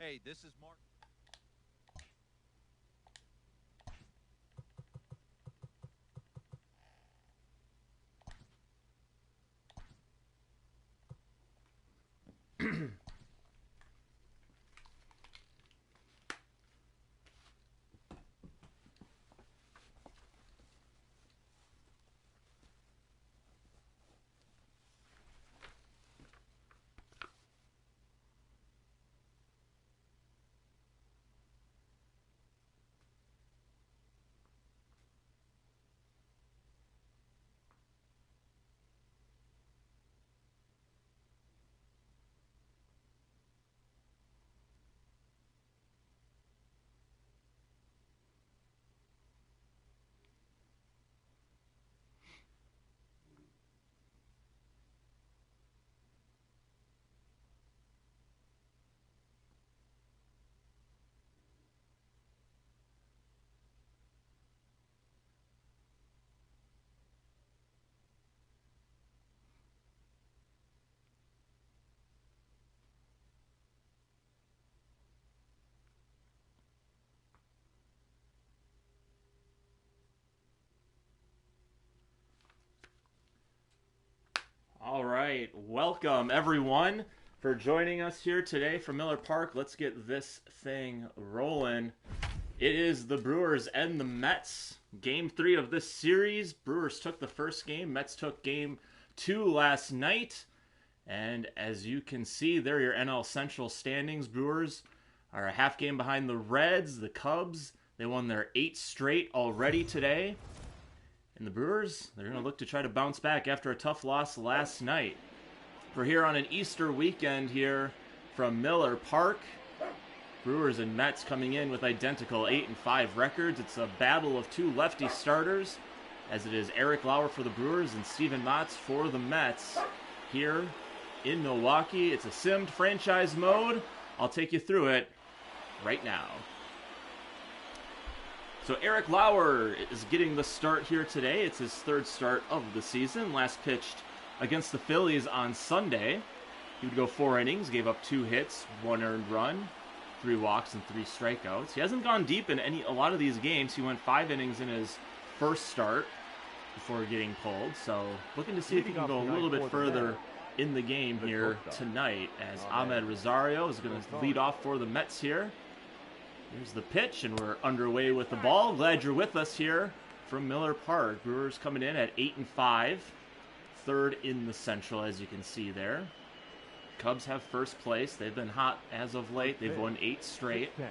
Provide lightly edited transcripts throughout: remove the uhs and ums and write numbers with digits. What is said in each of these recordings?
Hey, this is Mark. All right, welcome everyone for joining us here today from Miller Park. Let's get this thing rolling. It is the Brewers and the Mets. Game 3 of this series. Brewers took the first game, Mets took game 2 last night. And as you can see, there are your NL Central standings. Brewers are a half game behind the Reds, the Cubs. They won their 8th straight already today. And the Brewers, they're going to look to try to bounce back after a tough loss last night. We're here on an Easter weekend here from Miller Park. Brewers and Mets coming in with identical 8-5 records. It's a battle of two lefty starters, as it is Eric Lauer for the Brewers and Steven Matz for the Mets here in Milwaukee. It's a simmed franchise mode. I'll take you through it right now. So Eric Lauer is getting the start here today. It's his third start of the season. Last pitched against the Phillies on Sunday. He would go 4 innings, gave up 2 hits, 1 earned run, 3 walks, and 3 strikeouts. He hasn't gone deep in a lot of these games. He went 5 innings in his first start before getting pulled. So looking to see if he can go a little bit further in the game here tonight, as Ahmed Rosario is going to lead off for the Mets here. Here's the pitch, and we're underway with the ball. Glad you're with us here from Miller Park. Brewers coming in at 8-5, third in the Central, as you can see there. Cubs have first place. They've been hot as of late. They've won 8 straight. Here's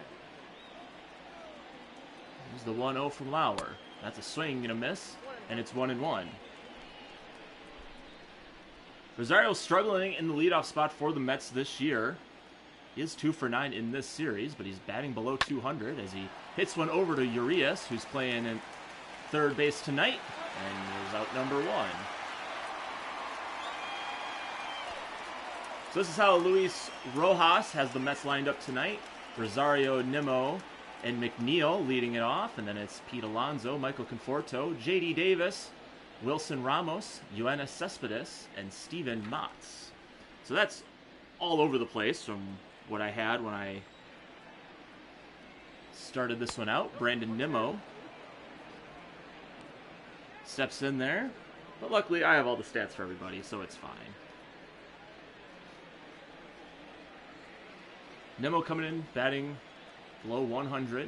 the 1-0 from Lauer. That's a swing and a miss, and it's 1-1. Rosario struggling in the leadoff spot for the Mets this year. He is 2 for 9 in this series, but he's batting below 200 as he hits one over to Urias, who's playing in third base tonight, and is out number 1. So this is how Luis Rojas has the Mets lined up tonight. Rosario, Nimmo, and McNeil leading it off, and then it's Pete Alonso, Michael Conforto, J.D. Davis, Wilson Ramos, Yoenis Cespedes, and Steven Matz. So that's all over the place from what I had when I started this one out. Brandon Nimmo steps in there, but luckily I have all the stats for everybody, so it's fine. Nimmo coming in, batting below 100.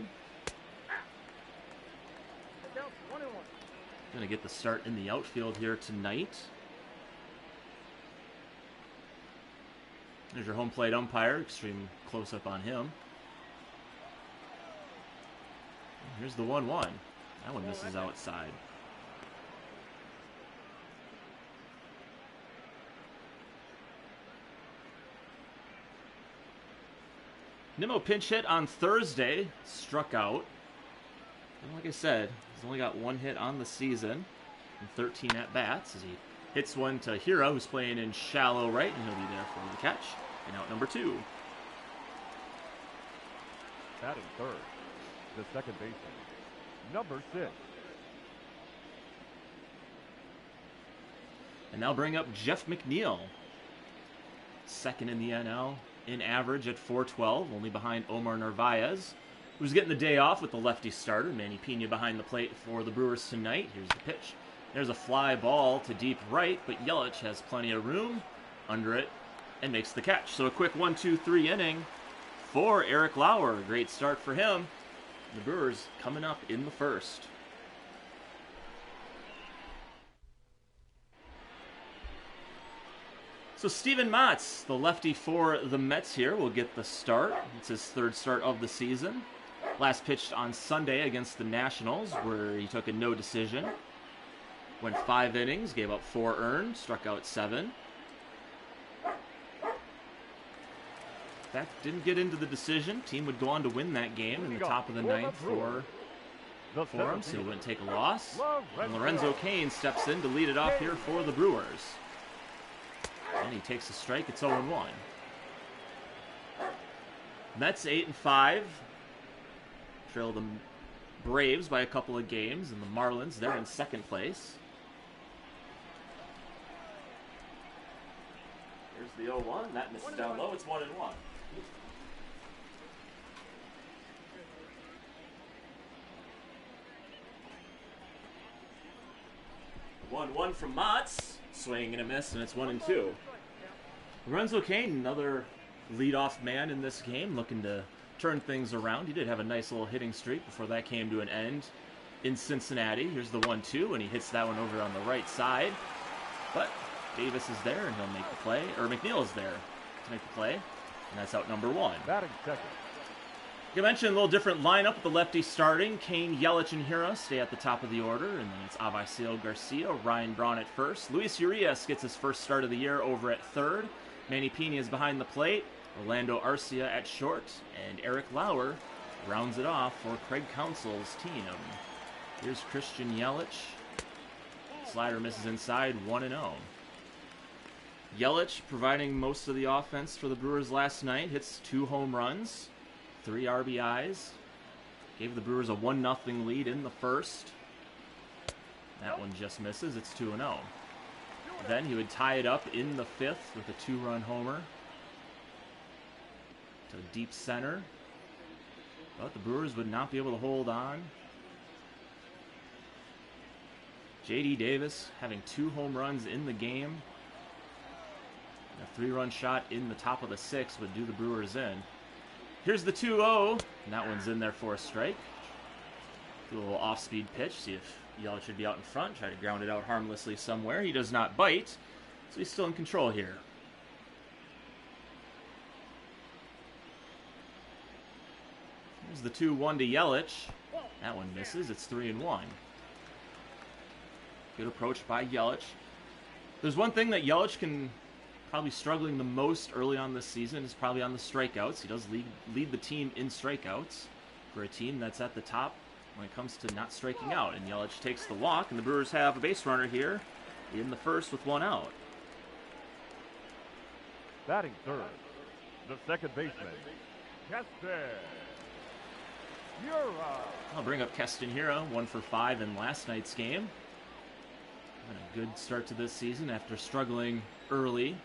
Gonna get the start in the outfield here tonight. There's your home plate umpire, extreme close-up on him. Here's the 1-1. That one misses outside. Nimmo pinch hit on Thursday, struck out. And like I said, he's only got 1 hit on the season and 13 at-bats as he hits one to Hira, who's playing in shallow right, and he'll be there for the catch. And out number 2. Batting third, the second baseman, number 6. And now bring up Jeff McNeil. Second in the NL, in average at .412, only behind Omar Narvaez, who's getting the day off with the lefty starter. Manny Pena behind the plate for the Brewers tonight. Here's the pitch. There's a fly ball to deep right, but Yelich has plenty of room under it and makes the catch. So a quick 1-2-3 inning for Eric Lauer. Great start for him. The Brewers coming up in the first. So Steven Matz, the lefty for the Mets here, will get the start. It's his third start of the season. Last pitched on Sunday against the Nationals, where he took a no decision. Went 5 innings, gave up 4 earned, struck out 7. That didn't get into the decision. Team would go on to win that game in the top of the ninth for him, so he wouldn't take a loss. And Lorenzo Cain steps in to lead it off here for the Brewers. And he takes a strike. It's 0-1. Mets 8-5. Trail the Braves by a couple of games, and the Marlins, they're in second place. Here's the 0-1. That misses down low. It's 1-1. 1-1 from Motts. Swing and a miss, and it's 1-2. Lorenzo Cain, another leadoff man in this game, looking to turn things around. He did have a nice little hitting streak before that came to an end in Cincinnati. Here's the 1-2, and he hits that one over on the right side. But Davis is there, and he'll make the play. Or McNeil is there to make the play, and that's out number 1. Batting second. You mentioned a little different lineup with the lefty starting. Cain, Yelich, and Hira stay at the top of the order, and then it's Avisail Garcia, Ryan Braun at first. Luis Urias gets his first start of the year over at third. Manny Pena is behind the plate. Orlando Arcia at short, and Eric Lauer rounds it off for Craig Counsell's team. Here's Christian Yelich. Slider misses inside, 1-0. Yelich providing most of the offense for the Brewers last night. Hits 2 home runs. 3 RBIs. Gave the Brewers a 1-0 lead in the first. That one just misses. It's 2-0. Then he would tie it up in the 5th with a 2-run homer to deep center. But the Brewers would not be able to hold on. J.D. Davis having 2 home runs in the game. A 3-run shot in the top of the 6th would do the Brewers in. Here's the 2-0, and that one's in there for a strike. Do a little off-speed pitch, see if Yelich should be out in front, try to ground it out harmlessly somewhere. He does not bite, so he's still in control here. Here's the 2-1 to Yelich. That one misses, it's 3-1. Good approach by Yelich. There's one thing that Yelich can probably struggling the most early on this season is probably on the strikeouts. He does lead the team in strikeouts for a team that's at the top when it comes to not striking out. And Yelich takes the walk, and the Brewers have a base runner here in the first with 1 out. Batting third, the second baseman, Keston Hira. I'll bring up Keston Hira, 1 for 5 in last night's game. Had a good start to this season after struggling early.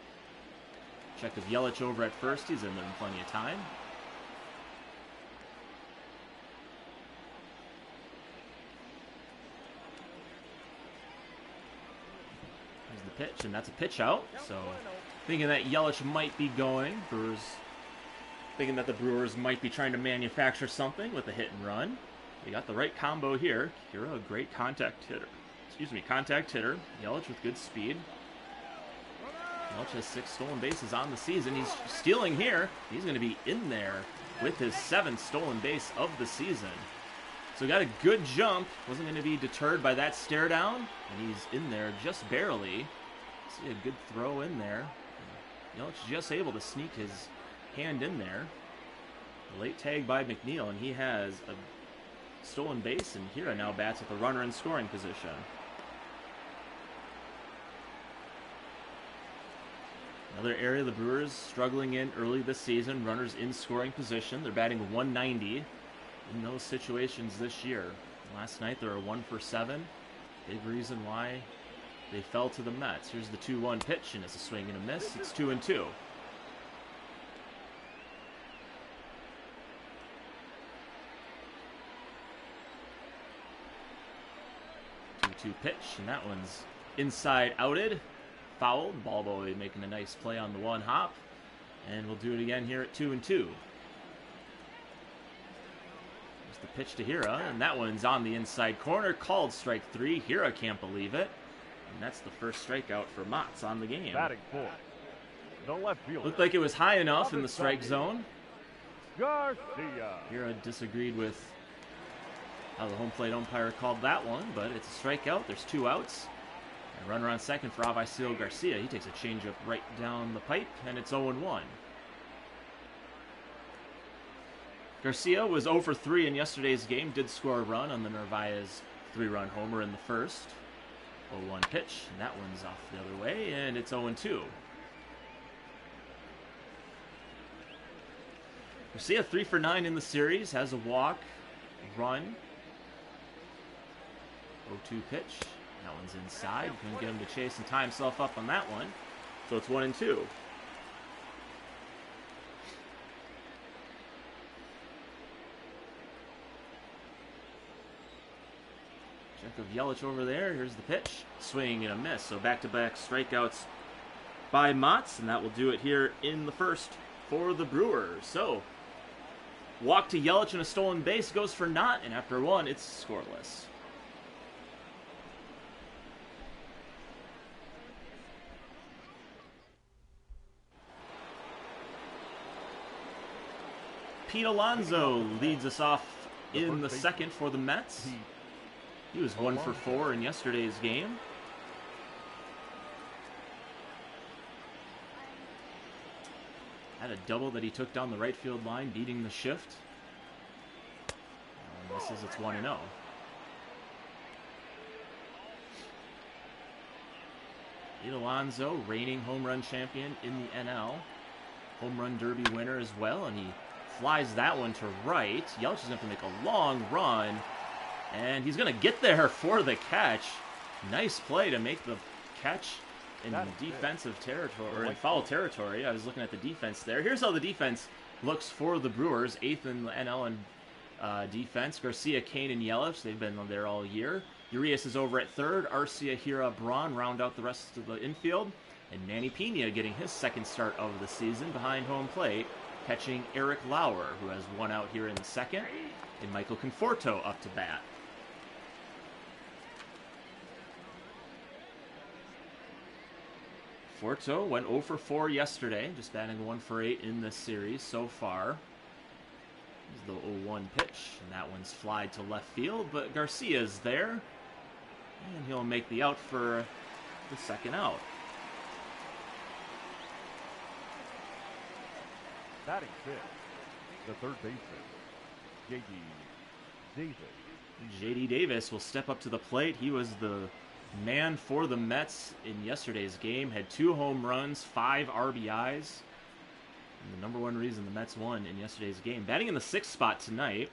Check of Yelich over at first. He's in there in plenty of time. Here's the pitch, and that's a pitch out. So thinking that Yelich might be going. Brewers thinking that the Brewers might be trying to manufacture something with a hit and run. We got the right combo here. Hira, a great contact hitter. Contact hitter. Yelich with good speed. Yelich has 6 stolen bases on the season. He's stealing here. He's going to be in there with his 7th stolen base of the season. So got a good jump. Wasn't going to be deterred by that stare down. And he's in there just barely. See a good throw in there. Yelich just able to sneak his hand in there. A late tag by McNeil, and he has a stolen base, and Hira now bats with a runner in scoring position. Another area the Brewers struggling in early this season, runners in scoring position. They're batting 190 in those situations this year. Last night they were 1 for 7. Big reason why they fell to the Mets. Here's the 2-1 pitch, and it's a swing and a miss. It's 2-2. 0-2 pitch, and that one's inside outed. Foul. Ball boy making a nice play on the one hop. And we'll do it again here at 2-2. There's the pitch to Hira, and that one's on the inside corner. Called strike 3. Hira can't believe it. And that's the first strikeout for Motts on the game. Batting fourth, the left fielder. Looked like it was high enough in the strike zone. Garcia. Hira disagreed with how the home plate umpire called that one, but it's a strikeout. There's 2 outs. A runner on second for Avisail Garcia. He takes a changeup right down the pipe, and it's 0-1. Garcia was 0 for 3 in yesterday's game. Did score a run on the Narvaez 3-run homer in the first. 0-1 pitch, and that one's off the other way, and it's 0-2. Garcia 3 for 9 in the series. Has a walk, run. 0-2 pitch. That one's inside. Couldn't get him to chase and tie himself up on that one. So it's 1-2. Check of Yelich over there. Here's the pitch. Swing and a miss. So back-to-back strikeouts by Motts. And that will do it here in the first for the Brewers. So walk to Yelich and a stolen base goes for naught. And after 1, it's scoreless. Pete Alonso leads us off in the second for the Mets. He was 1 for 4 in yesterday's game. Had a double that he took down the right field line, beating the shift. And this is it's 1-0. Pete Alonso, reigning home run champion in the NL. Home run derby winner as well, and he flies that one to right. Yelich is going to make a long run, and he's going to get there for the catch. Nice play to make the catch in defensive territory, or in foul territory. I was looking at the defense there. Here's how the defense looks for the Brewers. 8th in the NL in defense. Garcia, Kane, and Yelich, they've been there all year. Urias is over at 3rd. Arcia, Hira, Braun round out the rest of the infield. And Manny Pena getting his second start of the season behind home plate, catching Eric Lauer, who has 1 out here in the second, and Michael Conforto up to bat. Conforto went 0 for 4 yesterday, just batting 1 for 8 in this series so far. This is the 0-1 pitch, and that one's flied to left field, but Garcia's there, and he'll make the out for the second out. Batting fifth, the third baseman, J.D. Davis. J.D. Davis will step up to the plate. He was the man for the Mets in yesterday's game. Had 2 home runs, 5 RBIs. And the #1 reason the Mets won in yesterday's game. Batting in the 6th spot tonight.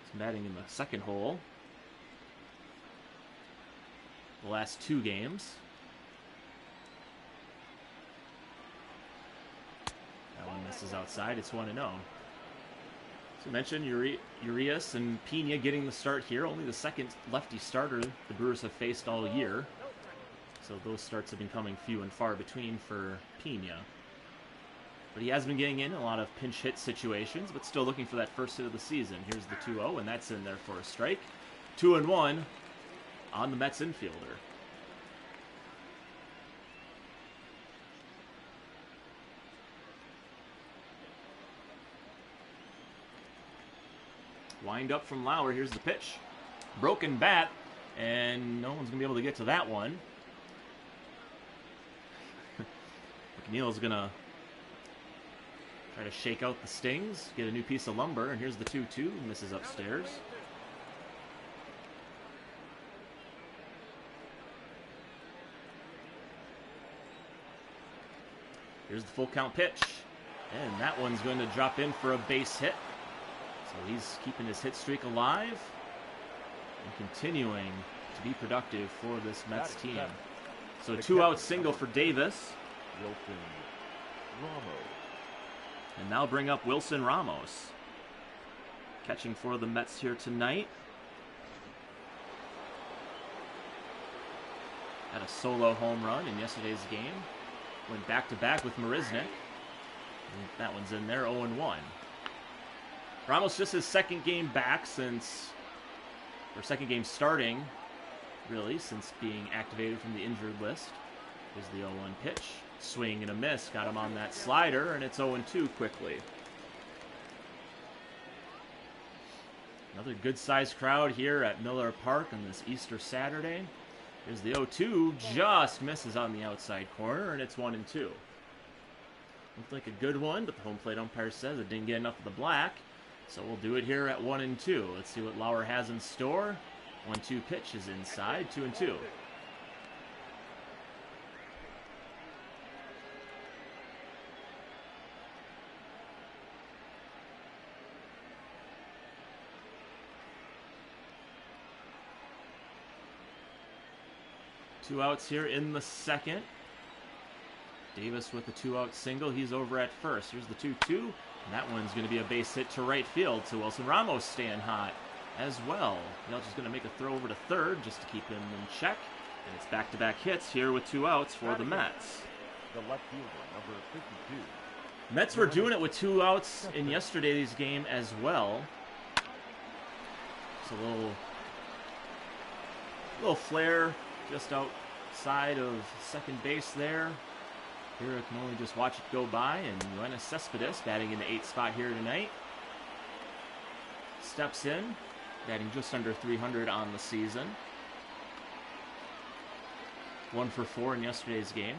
He's batting in the second hole. The last 2 games. That one misses outside. It's 1-0. So I mentioned Urias and Pena getting the start here. Only the second lefty starter the Brewers have faced all year. So those starts have been coming few and far between for Pena. But he has been getting in a lot of pinch hit situations, but still looking for that first hit of the season. Here's the 2-0, and that's in there for a strike. 2-1 on the Mets infielder. Wind up from Lauer. Here's the pitch. Broken bat, and no one's going to be able to get to that one. McNeil's going to try to shake out the stings, get a new piece of lumber, and here's the 2-2. Misses upstairs. Here's the full count pitch, and that one's going to drop in for a base hit. So he's keeping his hit streak alive and continuing to be productive for this Mets team. So 2-out single for Davis. Wilson Ramos. And now bring up Wilson Ramos. Catching for the Mets here tonight. Had a solo home run in yesterday's game. Went back-to-back with Marisnik. And that one's in there, 0-1. Ramos just his second game back or second game starting, really, since being activated from the injured list. Here's the 0-1 pitch. Swing and a miss. Got him on that slider, and it's 0-2 quickly. Another good-sized crowd here at Miller Park on this Easter Saturday. Here's the 0-2. Just misses on the outside corner, and it's 1-2. Looked like a good one, but the home plate umpire says it didn't get enough of the black. So we'll do it here at 1-2. Let's see what Lauer has in store. 1-2 pitch is inside, 2-2. Two outs here in the second. Davis with a 2-out single. He's over at first. Here's the 2-2. And that one's going to be a base hit to right field. To Wilson Ramos staying hot as well. Yelch is going to make a throw over to third just to keep him in check. And it's back-to-back hits here with 2 outs for the Mets. The left fielder, number 52. Mets were doing it with 2 outs in yesterday's game as well. It's a little flare just outside of second base there. Here I can only just watch it go by, and Yoenis Cespedes, batting in the 8th spot here tonight, steps in, batting just under 300 on the season. 1 for 4 in yesterday's game.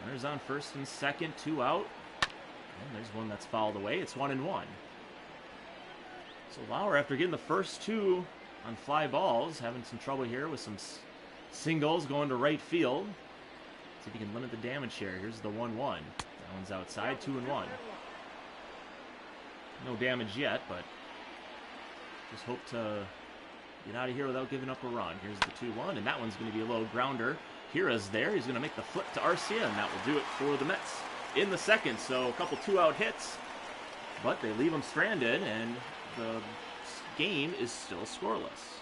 Runners on first and second, 2 out. And there's one that's fouled away. It's 1-1. So Lauer, after getting the first 2 on fly balls, having some trouble here with some singles going to right field. See if he can limit the damage here. Here's the 1-1. That one's outside, 2-1. No damage yet, but just hope to get out of here without giving up a run. Here's the 2-1, and that one's going to be a low grounder. Hira's there. He's going to make the flip to Arcia, and that will do it for the Mets in the second. So a couple 2-out hits, but they leave him stranded, and the game is still scoreless.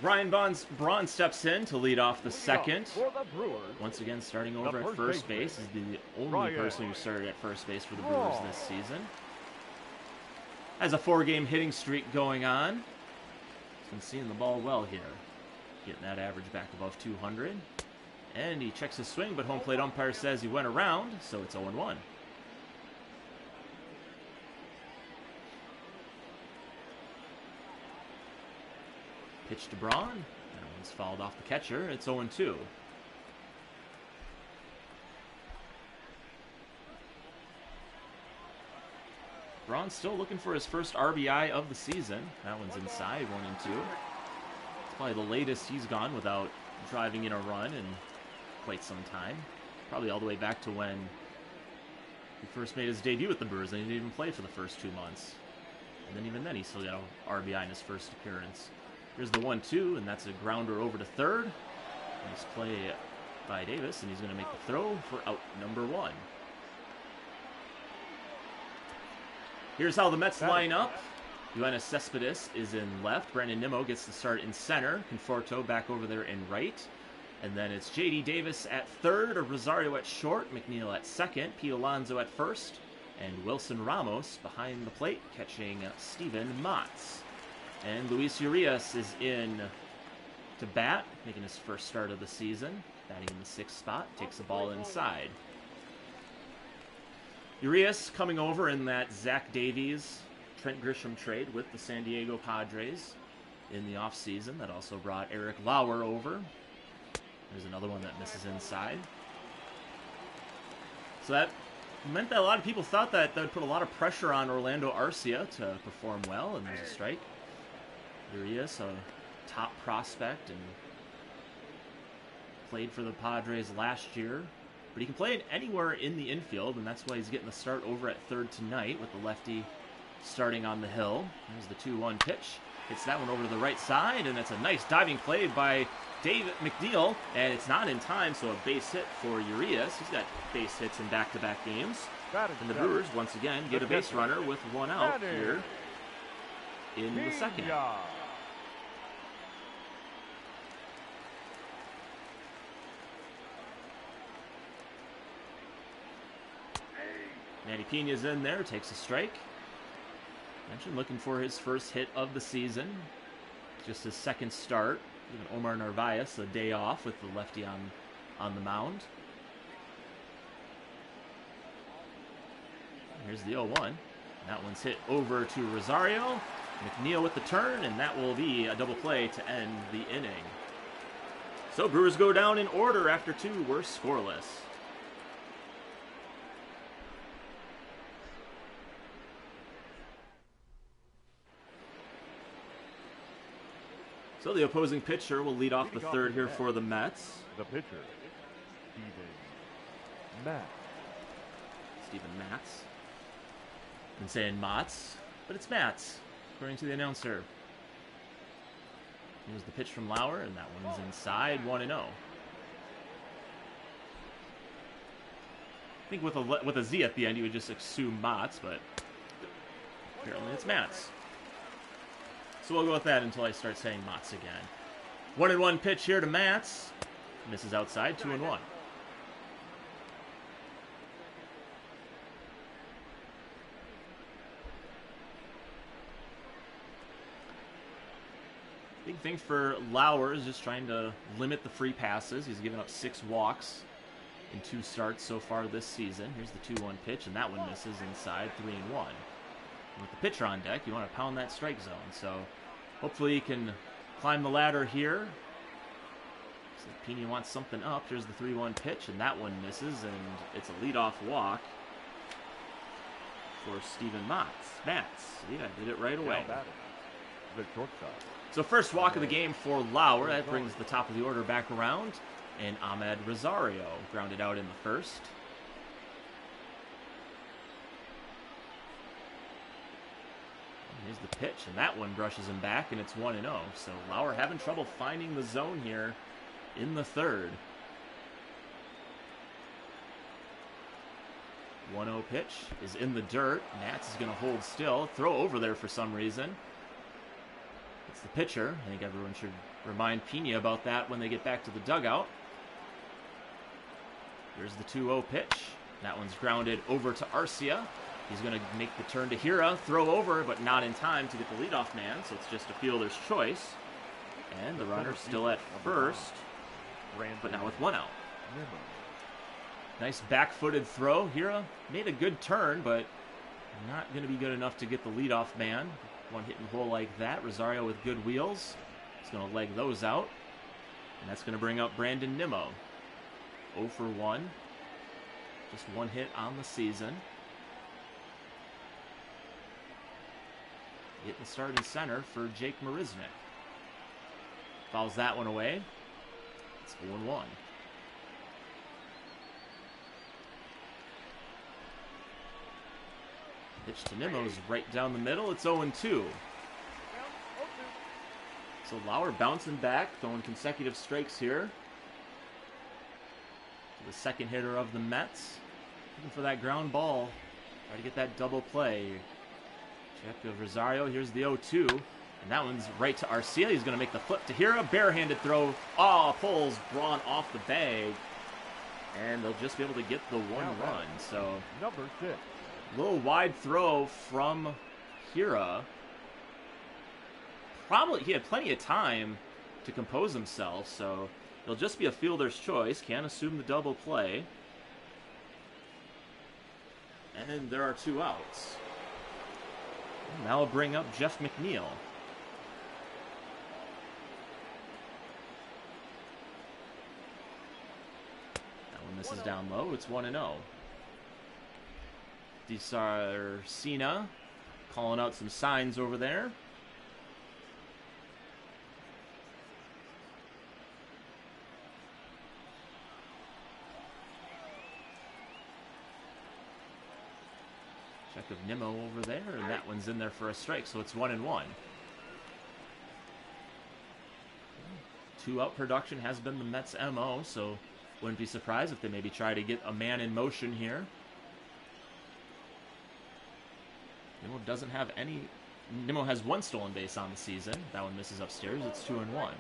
Ryan Braun steps in to lead off the second. Once again, starting over at first base. Is the only person who started at first base for the Brewers this season. Has a 4-game hitting streak going on. He's been seeing the ball well here. Getting that average back above 200. And he checks his swing, but home plate umpire says he went around, so it's 0-1. Pitch to Braun. That one's fouled off the catcher. It's 0-2. Braun still looking for his first RBI of the season. That one's inside, 1-2. It's probably the latest he's gone without driving in a run in quite some time. Probably all the way back to when he first made his debut with the Brewers, and he didn't even play for the first 2 months. And then even then, he still got an RBI in his first appearance. Here's the 1-2, and that's a grounder over to third. Nice play by Davis, and he's going to make the throw for out number 1. Here's how the Mets line up. Yoenis Cespedes is in left. Brandon Nimmo gets the start in center. Conforto back over there in right. And then it's J.D. Davis at third, Rosario at short, McNeil at second, Pete Alonso at first, and Wilson Ramos behind the plate catching Steven Matz. And Luis Urias is in to bat, making his first start of the season. Batting in the 6th spot, takes the ball inside. Urias coming over in that Zach Davies, Trent Grisham trade with the San Diego Padres in the offseason. That also brought Eric Lauer over. There's another one that misses inside. So that meant that a lot of people thought that would put a lot of pressure on Orlando Arcia to perform well, and there's a strike. Urias, a top prospect, and played for the Padres last year. But he can play it anywhere in the infield, and that's why he's getting the start over at third tonight with the lefty starting on the hill. There's the 2-1 pitch. Hits that one over to the right side, and it's a nice diving play by Dave McNeil, and it's not in time, so a base hit for Urias. He's got base hits in back-to-back games. And the Brewers, once again, get a base runner with one out here in the second. Manny Piña's in there, takes a strike. Mentioned looking for his first hit of the season. Just his second start. Giving Omar Narvaez a day off with the lefty on the mound. Here's the 0-1. That one's hit over to Rosario. McNeil with the turn, and that will be a double play to end the inning. So Brewers go down in order after 2 were scoreless. So the opposing pitcher will lead off the third here for the Mets. The pitcher, Steven Matz. Been saying Mats, but it's Matz, according to the announcer. Here's the pitch from Lauer, and that one's inside, 1-0. I think with a Z at the end, you would just assume Mats, but apparently it's Matz. So we'll go with that until I start saying Mats again. 1-1 pitch here to Matz. Misses outside, 2-1. Big thing for Lauer is just trying to limit the free passes. He's given up 6 walks in 2 starts so far this season. Here's the 2-1 pitch, and that one misses inside, 3-1. With the pitcher on deck, you want to pound that strike zone. So hopefully he can climb the ladder here. So Piña wants something up. Here's the 3-1 pitch, and that one misses, and it's a leadoff walk for Steven Matz. Yeah, did it right away. The shortstop. So first walk of the game for Lauer. That brings the top of the order back around. And Ahmed Rosario grounded out in the first. Here's the pitch, and that one brushes him back, and it's 1-0. So Lauer having trouble finding the zone here in the third. 1-0 pitch is in the dirt. Nats is going to hold still. Throw over there for some reason. It's the pitcher. I think everyone should remind Piña about that when they get back to the dugout. Here's the 2-0 pitch. That one's grounded over to Arcia. He's going to make the turn to Hira, throw over, but not in time to get the leadoff man, so it's just a fielder's choice. And the runner's still at first, but now with 1 out. Nice back-footed throw. Hira made a good turn, but not going to be good enough to get the leadoff man. One hitting hole like that. Rosario with good wheels. He's going to leg those out. And that's going to bring up Brandon Nimmo. 0 for 1. Just 1 hit on the season. Getting the start in center for Jake Marisnik. Fouls that one away. It's 0-1. Pitch to Nimmo's right down the middle. It's 0-2. So Lauer bouncing back, throwing consecutive strikes here. The second hitter of the Mets. Looking for that ground ball. Try to get that double play. Check of Rosario. Here's the 0-2. And that one's right to Arcia. He's going to make the flip to Hira. Barehanded throw. Oh, pulls drawn off the bag. And they'll just be able to get the 1 run. So, number 6. A little wide throw from Hira. Probably, he had plenty of time to compose himself. So, it'll just be a fielder's choice. Can't assume the double play. And there are 2 outs. Now we'll bring up Jeff McNeil. That one misses down low. It's 1-0. DeSarcina calling out some signs over there. Check of Nimmo over there, and that one's in there for a strike, so it's 1-1. 2-out production has been the Mets' MO, so wouldn't be surprised if they maybe try to get a man in motion here. Nimmo has 1 stolen base on the season. That one misses upstairs. It's 2-1.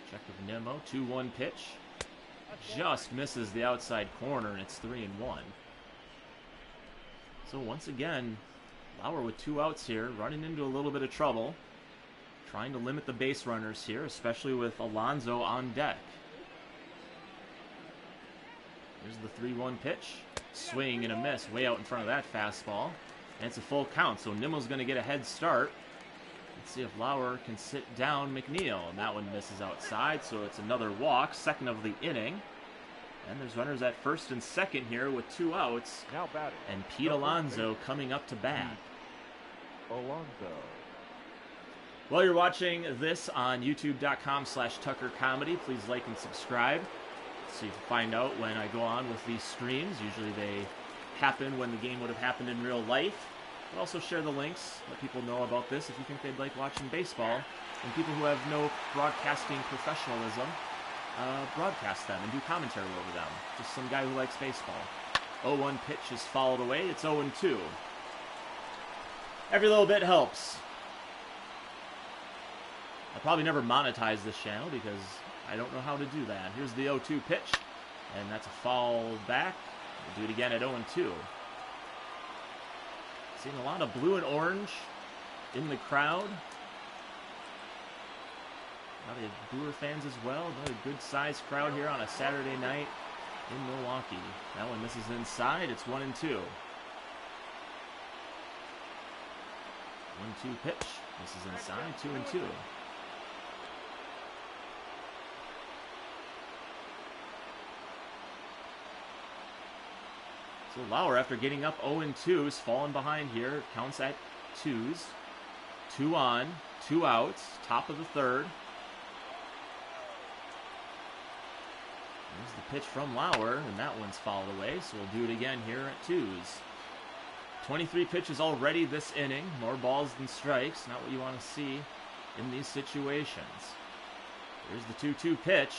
Check with Nimmo. 2-1 pitch. Just misses the outside corner, and it's 3-1. So once again, Lauer with 2 outs here, running into a little bit of trouble. Trying to limit the base runners here, especially with Alonso on deck. Here's the 3-1 pitch. Swing and a miss way out in front of that fastball. And it's a full count, so Nimmo's going to get a head start. Let's see if Lauer can sit down McNeil. And that one misses outside, so it's another walk, second of the inning. And there's runners at first and second here with 2 outs. Now batting. And Pete Alonso coming up to bat. Alonso. While you're watching this on youtube.com/Tucker Comedy, please like and subscribe so you can find out when I go on with these streams. Usually they happen when the game would have happened in real life. But also share the links, let people know about this if you think they'd like watching baseball. And people who have no broadcasting professionalism, broadcast them and do commentary over them. Just some guy who likes baseball. 0-1 pitch is followed away. It's 0-2. Every little bit helps. I'll probably never monetize this channel because I don't know how to do that. Here's the 0-2 pitch, and that's a foul back. We'll do it again at 0-2. Seeing a lot of blue and orange in the crowd. A lot of Brewer fans as well. Another good-sized crowd here on a Saturday night in Milwaukee. That one misses inside. It's 1-2. 1-2 pitch. Misses inside. 2-2. So Lauer, after getting up 0-2, is falling behind here. Counts at 2s. 2 on, 2 outs. Top of the third. There's the pitch from Lauer, and that one's fouled away, so we'll do it again here at 2s. 23 pitches already this inning. More balls than strikes. Not what you want to see in these situations. Here's the 2-2 pitch.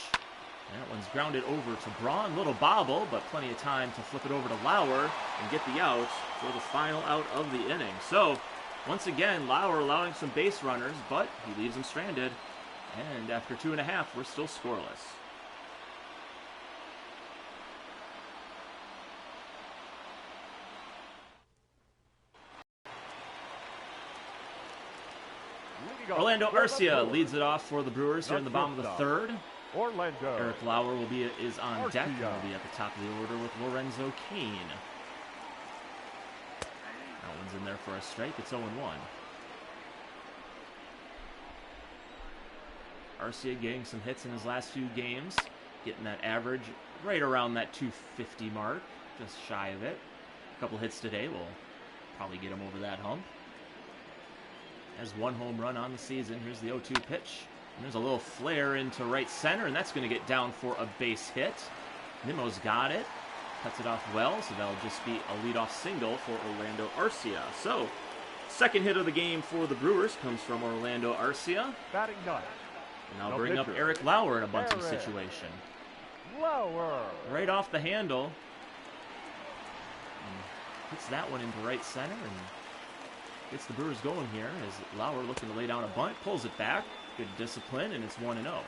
That one's grounded over to Braun. Little bobble, but plenty of time to flip it over to Lauer and get the out for the final out of the inning. So, once again, Lauer allowing some base runners, but he leaves them stranded. And after 2.5, we're still scoreless. Orlando Arcia leads it off for the Brewers here in the bottom of the third. Orlando. Eric Lauer is on deck. He'll be at the top of the order with Lorenzo Cain. That one's in there for a strike. It's 0-1. Arcia getting some hits in his last few games. Getting that average right around that 250 mark. Just shy of it. A couple hits today will probably get him over that hump. Has 1 home run on the season. Here's the 0-2 pitch. And there's a little flare into right center, and that's going to get down for a base hit. Nimmo's got it. Cuts it off well, so that'll just be a leadoff single for Orlando Arcia. So, second hit of the game for the Brewers comes from Orlando Arcia. Batting ninth. And I'll bring up Eric Lauer in a bunting situation. Lauer. Right off the handle. And hits that one into right center, and gets the Brewers going here as Lauer looking to lay down a bunt, pulls it back. Good discipline, and it's 1-0.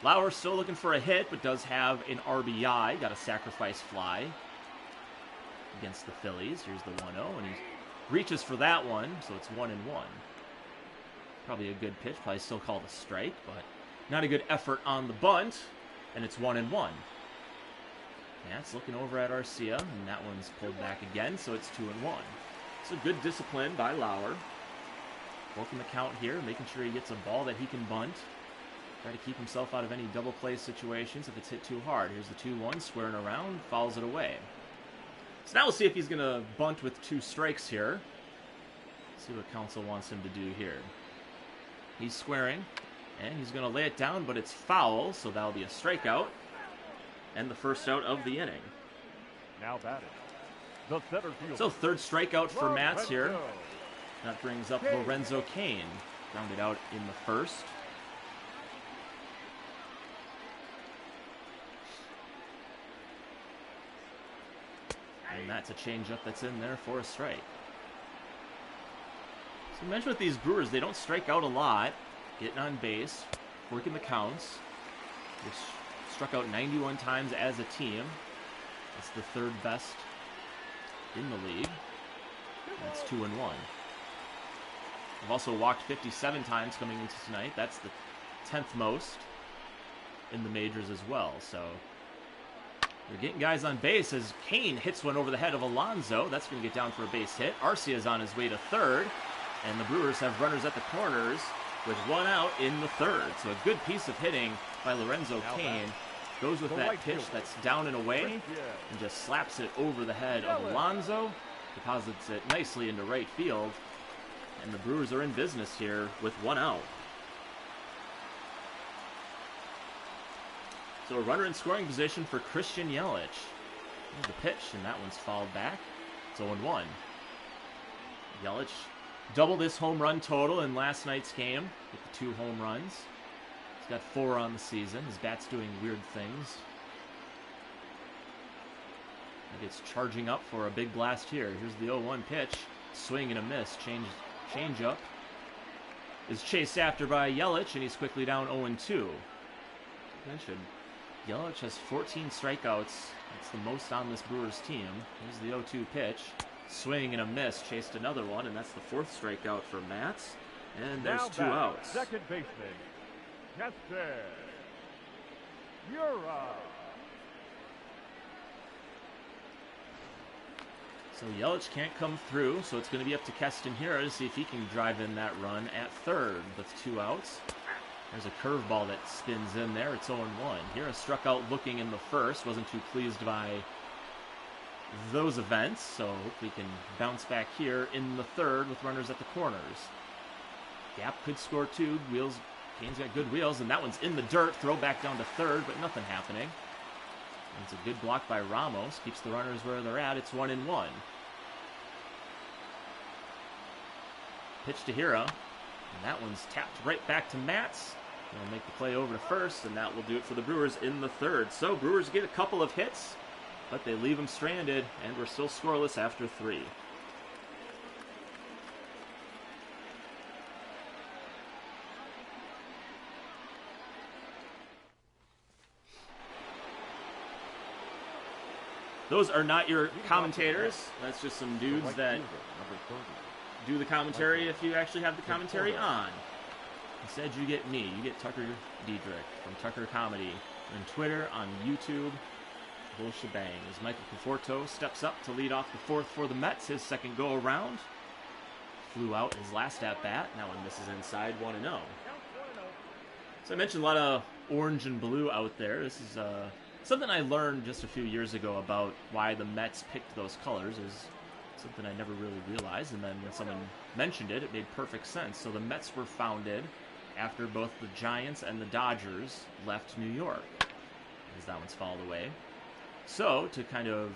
Lauer still looking for a hit, but does have an RBI. Got a sacrifice fly against the Phillies. Here's the 1-0, and he reaches for that one, so it's 1-1. Probably a good pitch, probably still called a strike, but not a good effort on the bunt, and it's 1-1. That's looking over at Arcia, and that one's pulled back again, so it's 2-1. So good discipline by Lauer. Working the count here, making sure he gets a ball that he can bunt. Try to keep himself out of any double play situations if it's hit too hard. Here's the 2-1, squaring around, fouls it away. So now we'll see if he's going to bunt with 2 strikes here. See what Counsell wants him to do here. He's squaring, and he's going to lay it down, but it's foul, so that'll be a strikeout. And the first out of the inning. Now batting, the center fielder. So third strikeout for Mats here. That brings up Lorenzo Cain. Grounded out in the first. And that's a changeup that's in there for a strike. So you mentioned with these Brewers, they don't strike out a lot. Getting on base, working the counts. They've struck out 91 times as a team. That's the third best in the league. That's 2-1. They've also walked 57 times coming into tonight. That's the 10th most in the majors as well. So they're getting guys on base as Cain hits one over the head of Alonso. That's going to get down for a base hit. Arcia's on his way to third. And the Brewers have runners at the corners with one out in the third. So a good piece of hitting by Lorenzo Cain. Goes with that pitch that's down and away and just slaps it over the head of Alonso. Deposits it nicely into right field. And the Brewers are in business here with one out. So a runner in scoring position for Christian Yelich. Here's the pitch, and that one's fouled back. It's 0-1. Yelich doubled his home run total in last night's game with the 2 home runs. He's got 4 on the season. His bat's doing weird things. He gets charging up for a big blast here. Here's the 0-1 pitch. Swing and a miss. Change up. Is chased after by Yelich, and he's quickly down 0-2. Mentioned, Yelich has 14 strikeouts. That's the most on this Brewers team. Here's the 0-2 pitch. Swing and a miss. Chased another one, and that's the 4th strikeout for Mats. And there's 2 outs. Second baseman, Keston Hiura. So Yelich can't come through, so it's going to be up to Keston Hiura to see if he can drive in that run at third with 2 outs. There's a curveball that spins in there. It's 0-1. Hiura struck out looking in the first. Wasn't too pleased by those events, so hope we can bounce back here in the third with runners at the corners. Gap could score 2. Cain's got good wheels, and that one's in the dirt. Throw back down to third, but nothing happening. And it's a good block by Ramos. Keeps the runners where they're at. It's 1-1. Pitch to Hiura, and that one's tapped right back to Mats. They'll make the play over to first, and that will do it for the Brewers in the third. So Brewers get a couple of hits, but they leave them stranded, and we're still scoreless after 3. Those are not your commentators. That's just some dudes that do the commentary if you actually have the commentary on. Instead, you get me. You get Tucker Diedrich from Tucker Comedy on Twitter, on YouTube. Whole shebang. As Michael Conforto steps up to lead off the 4th for the Mets, his second go around. Flew out his last at bat. That one misses inside, 1-0. So I mentioned a lot of orange and blue out there. This is something I learned just a few years ago about why the Mets picked those colors. Is something I never really realized, and then when someone mentioned it, it made perfect sense. So the Mets were founded after both the Giants and the Dodgers left New York, as that one's fouled away. So to kind of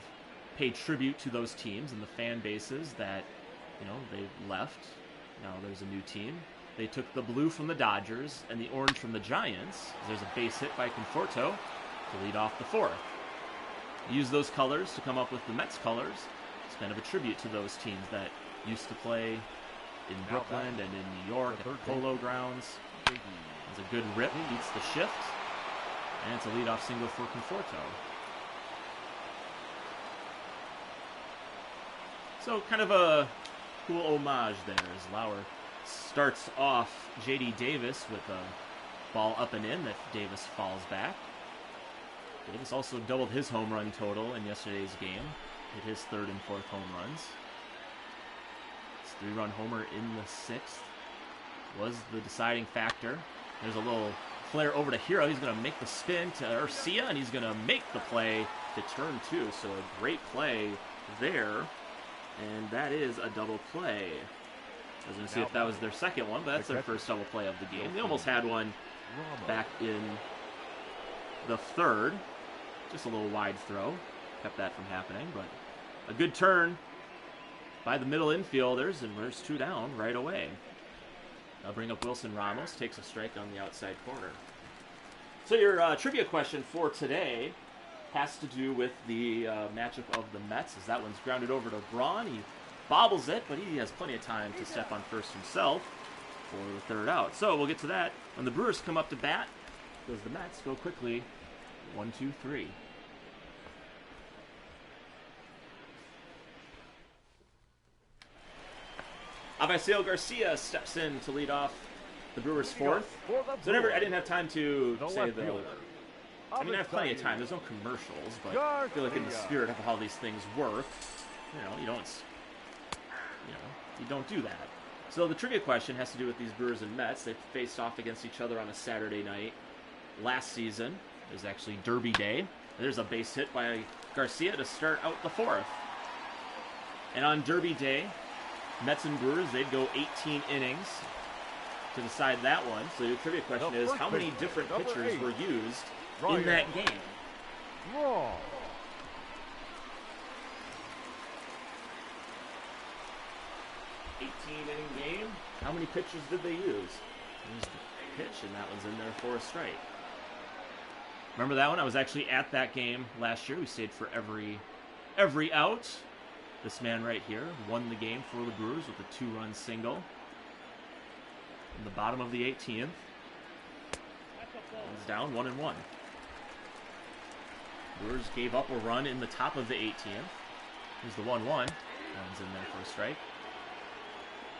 pay tribute to those teams and the fan bases that, they left, now there's a new team. They took the blue from the Dodgers and the orange from the Giants. There's a base hit by Conforto to lead off the 4th. Use those colors to come up with the Mets colors. It's kind of a tribute to those teams that used to play in Brooklyn and in New York at the Polo Grounds. It's a good rip, beats the shift, and it's a leadoff single for Conforto. So kind of a cool homage there as Lauer starts off J.D. Davis with a ball up and in that Davis falls back. Davis also doubled his home run total in yesterday's game. Hit his 3rd and 4th home runs. His 3-run homer in the 6th was the deciding factor. There's a little flare over to Hiura. He's going to make the spin to Arcia, and he's going to make the play to turn 2. So a great play there, and that is a double play. I was going to see if that was their second one, but that's their first double play of the game. They almost had one back in the third. Just a little wide throw. Kept that from happening, but a good turn by the middle infielders, and there's 2 down right away. I'll bring up Wilson Ramos, takes a strike on the outside corner. So your trivia question for today has to do with the matchup of the Mets, as that one's grounded over to Braun. He bobbles it, but he has plenty of time to step on first himself for the third out. So we'll get to that when the Brewers come up to bat, because the Mets go quickly 1, 2, 3. Avisail Garcia steps in to lead off the Brewers' fourth. So I didn't have time to say the... I mean, I have plenty of time. There's no commercials, but I feel like in the spirit of how these things work, you don't do that. So the trivia question has to do with these Brewers and Mets. They faced off against each other on a Saturday night last season. It was actually Derby Day. There's a base hit by Garcia to start out the fourth. And on Derby Day, Mets and Brewers, they'd go 18 innings to decide that one. So the trivia question is, how many different pitchers were used in that game? 18-inning game. How many pitchers did they use? Used the pitch, and that one's in there for a strike. Remember that one? I was actually at that game last year. We stayed for every out. This man right here won the game for the Brewers with a 2-run single in the bottom of the 18th. He's down 1-1. Brewers gave up a run in the top of the 18th. Here's the 1-1. That one's in there for a strike.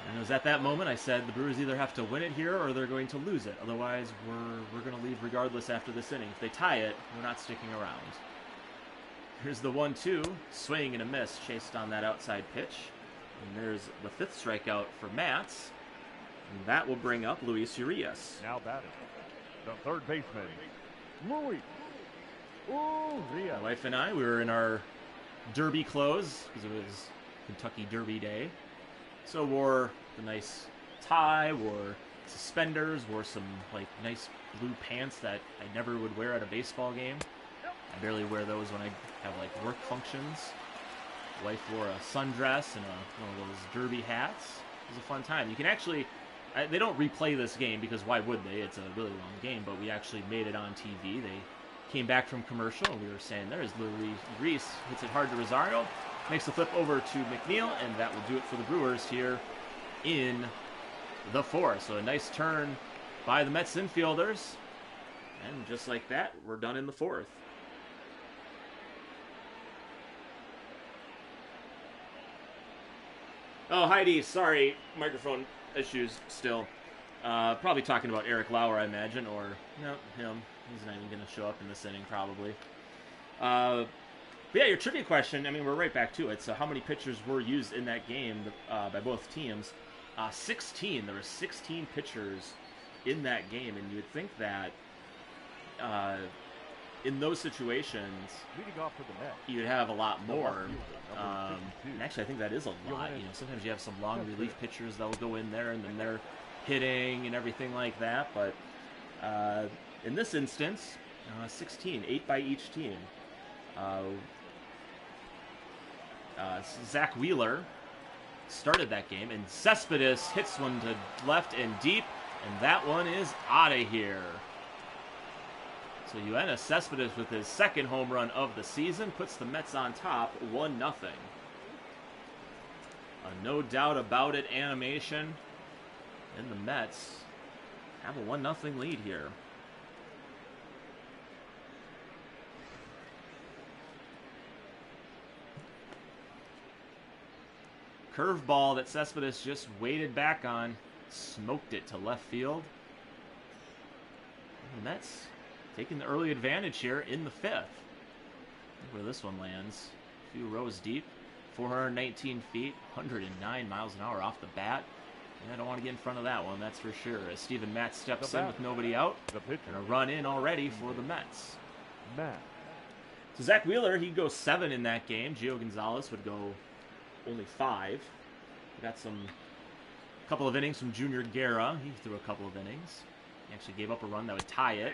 And it was at that moment I said the Brewers either have to win it here or they're going to lose it. Otherwise, we're going to leave regardless after this inning. If they tie it, we're not sticking around. Here's the 1-2, swing and a miss, chased on that outside pitch. And there's the 5th strikeout for Mats. And that will bring up Luis Urias. Now batting, the third baseman, Luis Urias. My wife and I, we were in our Derby clothes because it was Kentucky Derby Day. So wore the nice tie, wore suspenders, wore some nice blue pants that I never would wear at a baseball game. I barely wear those when I have work functions. Wife wore a sundress and one of those derby hats. It was a fun time. You can actually, they don't replay this game because why would they? It's a really long game, but we actually made it on TV. They came back from commercial and we were saying there's Luis Urias, hits it hard to Rosario, makes the flip over to McNeil, and that will do it for the Brewers here in the fourth. So a nice turn by the Mets infielders, and just like that, we're done in the fourth. Oh, Heidi, sorry, microphone issues still. Probably talking about Eric Lauer, I imagine, or no, him. He's not even going to show up in this inning, probably. But yeah, your trivia question, I mean, we're right back to it. So how many pitchers were used in that game by both teams? 16. There were 16 pitchers in that game, and you would think that in those situations, you'd have a lot more. And actually, I think that is a lot. Sometimes you have some long relief pitchers that will go in there, and then they're hitting and everything like that. But in this instance, 16, 8 by each team. Zach Wheeler started that game, and Cespedes hits one to left and deep, and that one is out of here. So Yoenis Cespedes with his second home run of the season puts the Mets on top 1-0. A no doubt about it animation, and the Mets have a 1-0 lead here. Curveball that Cespedes just waited back on, smoked it to left field. And the Mets taking the early advantage here in the fifth. Look where this one lands. A few rows deep, 419 feet, 109 miles an hour off the bat. And I don't want to get in front of that one, that's for sure. As Steven Matz steps in with nobody out, and a run in already for the Mets. So Zach Wheeler, he'd go 7 in that game. Gio Gonzalez would go only 5. We got some A couple of innings from Junior Guerra. He threw a couple of innings. He actually gave up a run that would tie it.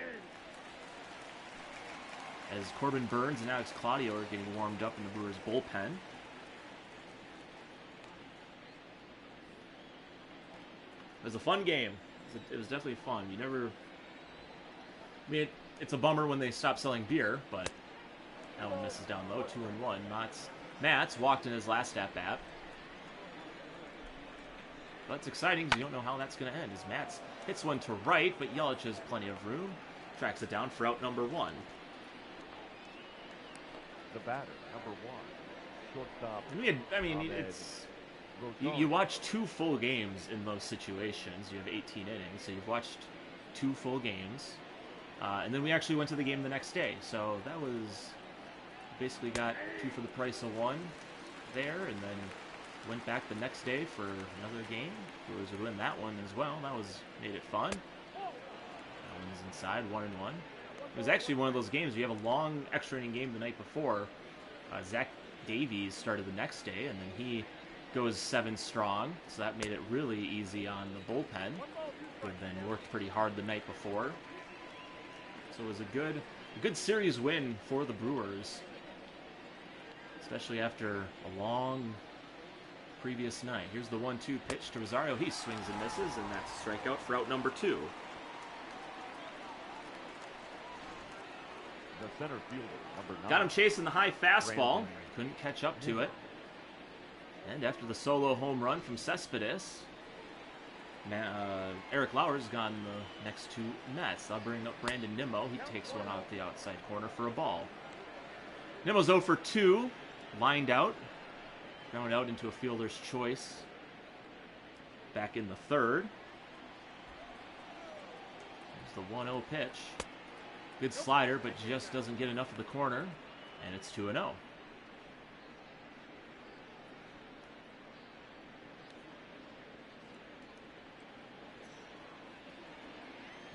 As Corbin Burns and Alex Claudio are getting warmed up in the Brewers bullpen. It was a fun game. It was definitely fun. You never... I mean, it's a bummer when they stop selling beer, but that one misses down low, 2-1. Matz walked in his last at-bat. But it's exciting because you don't know how that's going to end. As Matz hits one to right, but Yelich has plenty of room. Tracks it down for out number 1. The batter, number 1. Shortstop. I mean, it's... You watch 2 full games in those situations. You have 18 innings, so you've watched 2 full games. And then we actually went to the game the next day. So that was... Basically got 2 for the price of 1 there, and then went back the next day for another game. Brewers would win that one as well. That made it fun. That one's inside, 1-1. It was actually one of those games. You have a long extra inning game the night before. Zach Davies started the next day, and then he goes 7 strong, so that made it really easy on the bullpen, who had been worked pretty hard the night before. So it was a good series win for the Brewers, especially after a long previous night. Here's the 1-2 pitch to Rosario. He swings and misses, and that's a strikeout for out number 2. The center fielder, number 9. Got him chasing the high fastball. Couldn't catch up to it. And after the solo home run from Cespedes, Eric Lauer's gone the next 2 Mets. I'll bring up Brandon Nimmo. He takes one out the outside corner for a ball. Nimmo's 0 for 2. Lined out. Ground out into a fielder's choice. Back in the 3rd. There's the 1-0 pitch. Good slider, but just doesn't get enough of the corner. And it's 2-0.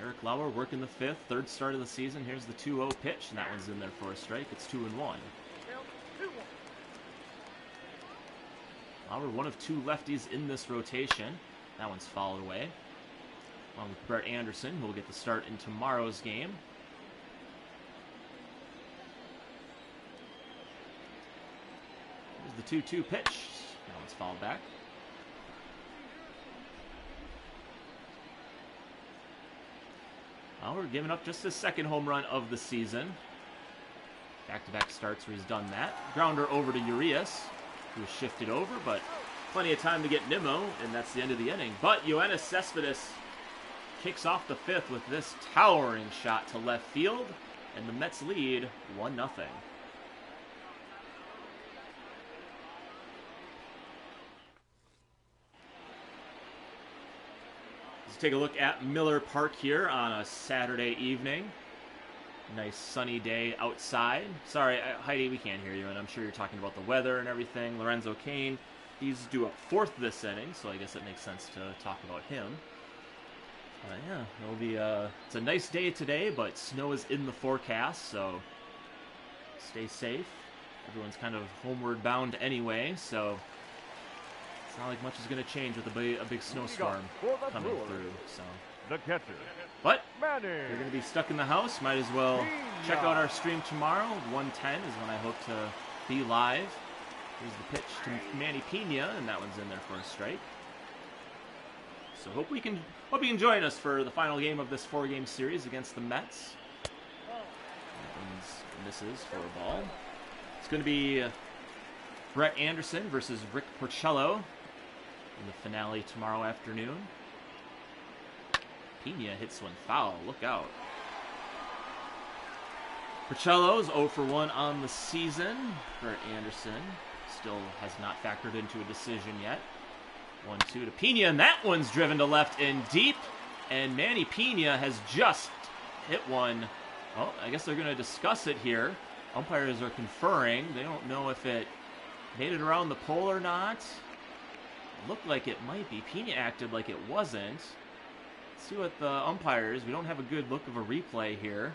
Eric Lauer working the 5th, 3rd start of the season. Here's the 2-0 pitch, and that one's in there for a strike. It's 2-1. Lauer, one of 2 lefties in this rotation. That one's fouled away. Along with Brett Anderson, who will get the start in tomorrow's game. Here's the 2-2 pitch. That one's fouled back. Lauer giving up just his 2nd home run of the season. Back-to-back starts where he's done that. Grounder over to Urias, who was shifted over, but plenty of time to get Nimmo, and that's the end of the inning. But Yoenis Cespedes kicks off the 5th with this towering shot to left field, and the Mets lead 1-0. Let's take a look at Miller Park here on a Saturday evening. Nice sunny day outside. Sorry, Heidi, we can't hear you, and I'm sure you're talking about the weather and everything. Lorenzo Cain, he's due up 4th this inning, so I guess it makes sense to talk about him. Yeah, it'll be it's a nice day today, but snow is in the forecast, so stay safe. Everyone's kind of homeward bound anyway, so it's not like much is going to change with a big snowstorm coming through. So The catcher. But Manny. you're going to be stuck in the house. Might as well check out our stream tomorrow. 1:10 is when I hope to be live. Here's the pitch to Manny Pena, and that one's in there for a strike. So hope you can join us for the final game of this 4-game series against the Mets. That one's misses for a ball. It's going to be Brett Anderson versus Rick Porcello in the finale tomorrow afternoon. Pena hits one foul. Look out. Porcello's 0 for 1 on the season. Brett Anderson still has not factored into a decision yet. 1-2 to Pena, and that one's driven to left and deep. And Manny Pena has just hit one. Well, I guess they're going to discuss it here. Umpires are conferring. They don't know if it made it around the pole or not. It looked like it might be. Pena acted like it wasn't. Let's see what the umpires... We don't have a good look of a replay here.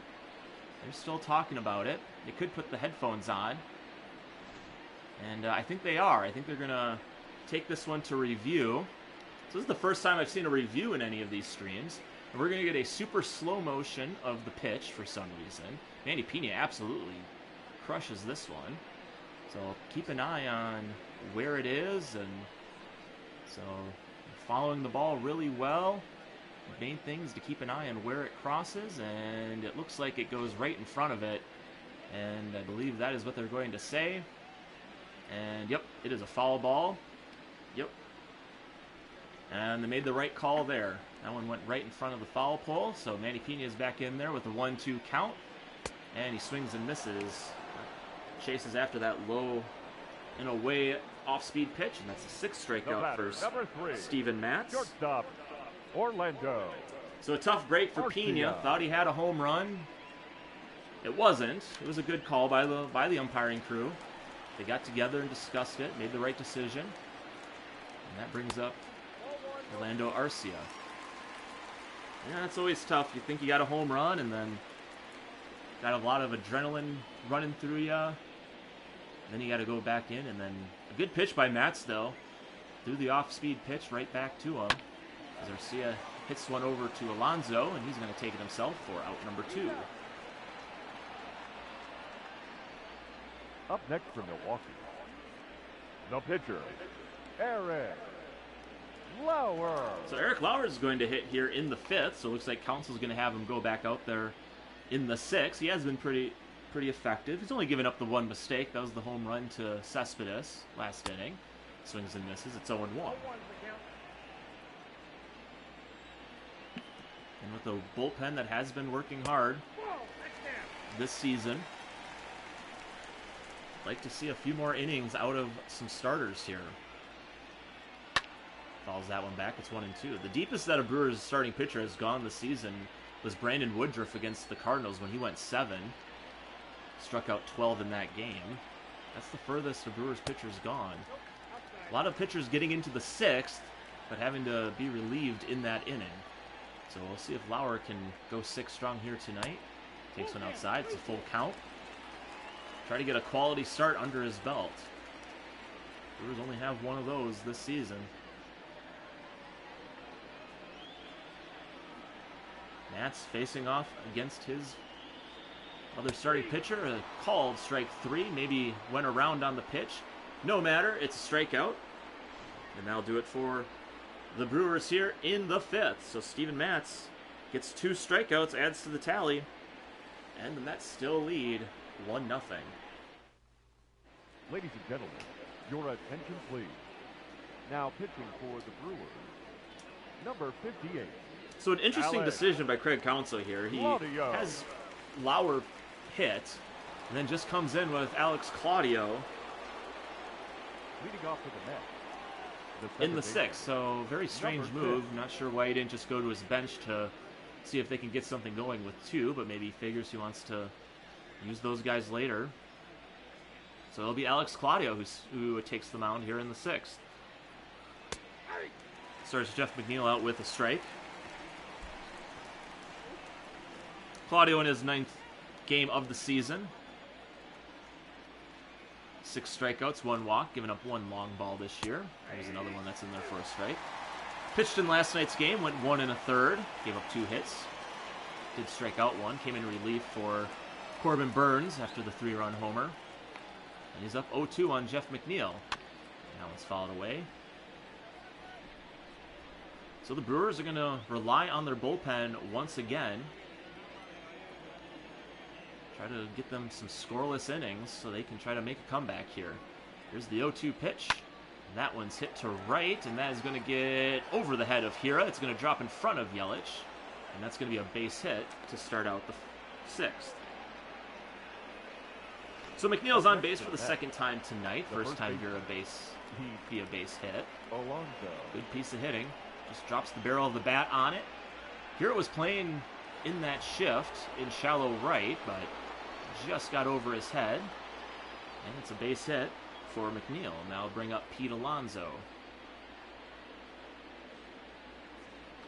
They're still talking about it. They could put the headphones on. And I think they are. I think they're going to take this one to review. So this is the first time I've seen a review in any of these streams. And we're going to get a super slow motion of the pitch for some reason. Manny Pena absolutely crushes this one. So keep an eye on where it is. And so following the ball really well. The main thing is to keep an eye on where it crosses. And it looks like it goes right in front of it. And I believe that is what they're going to say. And yep, it is a foul ball. Yep. And they made the right call there. That one went right in front of the foul pole. So Manny Pena is back in there with a 1-2 count. And he swings and misses. Chases after that low and away off-speed pitch. And that's a 6th strikeout for Steven Matz. Shortstop, Orlando. So a tough break for Pena. Thought he had a home run. It wasn't. It was a good call by the umpiring crew. They got together and discussed it, made the right decision. And that brings up Orlando Arcia. Yeah, that's always tough. You think you got a home run and then got a lot of adrenaline running through you. Then you got to go back in, and then a good pitch by Matz, though. Threw the off-speed pitch right back to him. As Arcia hits one over to Alonso, and he's going to take it himself for out number 2. Up next from Milwaukee, the pitcher, Eric Lauer. So Eric Lauer is going to hit here in the 5th, so it looks like Council's going to have him go back out there in the 6th. He has been pretty effective. He's only given up the one mistake. That was the home run to Cespedes last inning. Swings and misses. It's 0-1. And with a bullpen that has been working hard this season, like to see a few more innings out of some starters here. Falls that one back. It's 1-2. The deepest that a Brewers starting pitcher has gone this season was Brandon Woodruff against the Cardinals when he went 7. Struck out 12 in that game. That's the furthest a Brewers pitcher's gone. A lot of pitchers getting into the 6th, but having to be relieved in that inning. So we'll see if Lauer can go 6 strong here tonight. Takes one outside. It's a full count. Try to get a quality start under his belt. Brewers only have one of those this season. Matz facing off against his other starting pitcher. A called strike 3. Maybe went around on the pitch. No matter. It's a strikeout. And that'll do it for the Brewers here in the 5th. So Steven Matz gets 2 strikeouts, adds to the tally. And the Mets still lead 1-0. Ladies and gentlemen, your attention please. Now pitching for the Brewers, number 58. So an interesting decision by Craig Counsell here. He has Lauer hit, and then just comes in with Alex Claudio leading off for the Mets. In the 6th, so very strange move. Not sure why he didn't just go to his bench to see if they can get something going with 2, but maybe he figures he wants to use those guys later. So it'll be Alex Claudio who takes the mound here in the 6th. Starts Jeff McNeil out with a strike. Claudio in his 9th game of the season. 6 strikeouts, 1 walk, giving up 1 long ball this year. There's another one that's in there for a strike. Pitched in last night's game, went 1 1/3, gave up 2 hits. Did strike out 1, came in relief for Corbin Burns after the 3-run homer. And he's up 0-2 on Jeff McNeil. Now it's fouled away. So the Brewers are going to rely on their bullpen once again. Try to get them some scoreless innings so they can try to make a comeback here. Here's the 0-2 pitch. And that one's hit to right, and that is going to get over the head of Hira. It's going to drop in front of Yelich. And that's going to be a base hit to start out the 6th. So McNeil's on base for the 2nd time tonight. First time via a base hit. Good piece of hitting. Just drops the barrel of the bat on it. Hira was playing in that shift in shallow right, but just got over his head. And it's a base hit for McNeil. Now bring up Pete Alonso.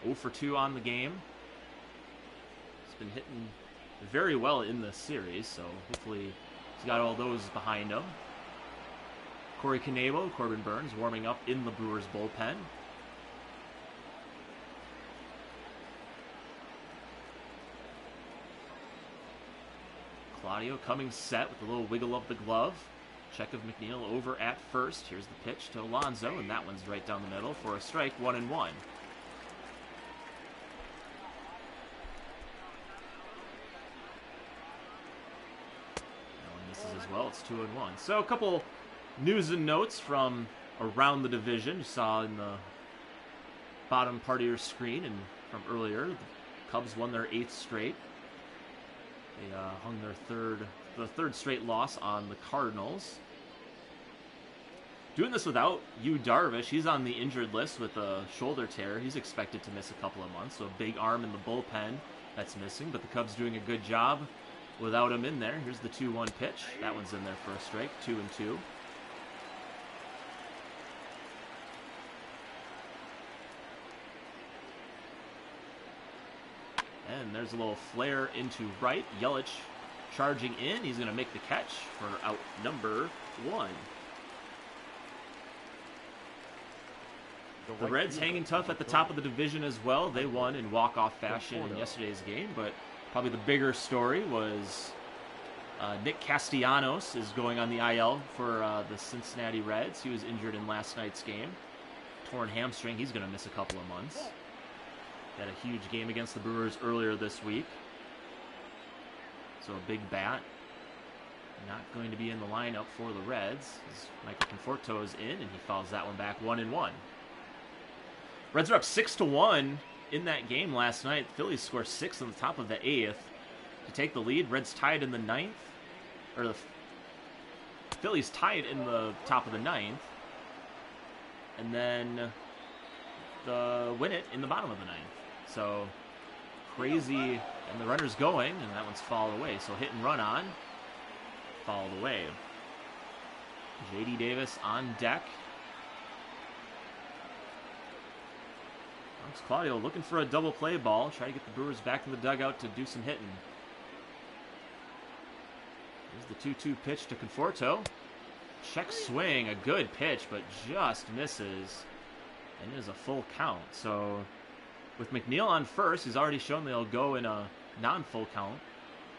0 for 2 on the game. He's been hitting very well in this series, so hopefully he's got all those behind him. Corey Canabo, Corbin Burns warming up in the Brewers bullpen. Claudio coming set with a little wiggle of the glove. Check of McNeil over at first. Here's the pitch to Alonso, and that one's right down the middle for a strike, 1-1. That one misses as well. It's 2-1. So a couple news and notes from around the division. You saw in the bottom part of your screen and from earlier, the Cubs won their 8th straight. They hung the third straight loss on the Cardinals. Doing this without Yu Darvish. He's on the injured list with a shoulder tear. He's expected to miss a couple of months, so a big arm in the bullpen that's missing, but the Cubs doing a good job without him in there. Here's the 2-1 pitch. That one's in there for a strike, 2-2. And there's a little flare into right. Yelich charging in. He's going to make the catch for out number 1. The Reds hanging tough at the top of the division as well. They won in walk-off fashion in yesterday's game, but probably the bigger story was Nick Castellanos is going on the IL for the Cincinnati Reds. He was injured in last night's game. Torn hamstring. He's going to miss a couple of months. Had a huge game against the Brewers earlier this week. So a big bat. Not going to be in the lineup for the Reds. Michael Conforto is in, and he fouls that one back, 1-1. Reds are up 6-1 in that game last night. The Phillies score 6 in the top of the 8th to take the lead. Reds tied in the 9th. Or the Phillies tied in the top of the 9th. And then win it in the bottom of the 9th. So crazy, and the runner's going, and that one's fouled away. So hit and run on, fouled away. J.D. Davis on deck. Alex Claudio looking for a double play ball, try to get the Brewers back in the dugout to do some hitting. Here's the 2-2 pitch to Conforto. Check swing, a good pitch, but just misses. And it is a full count. So with McNeil on first, he's already shown they'll go in a non-full count.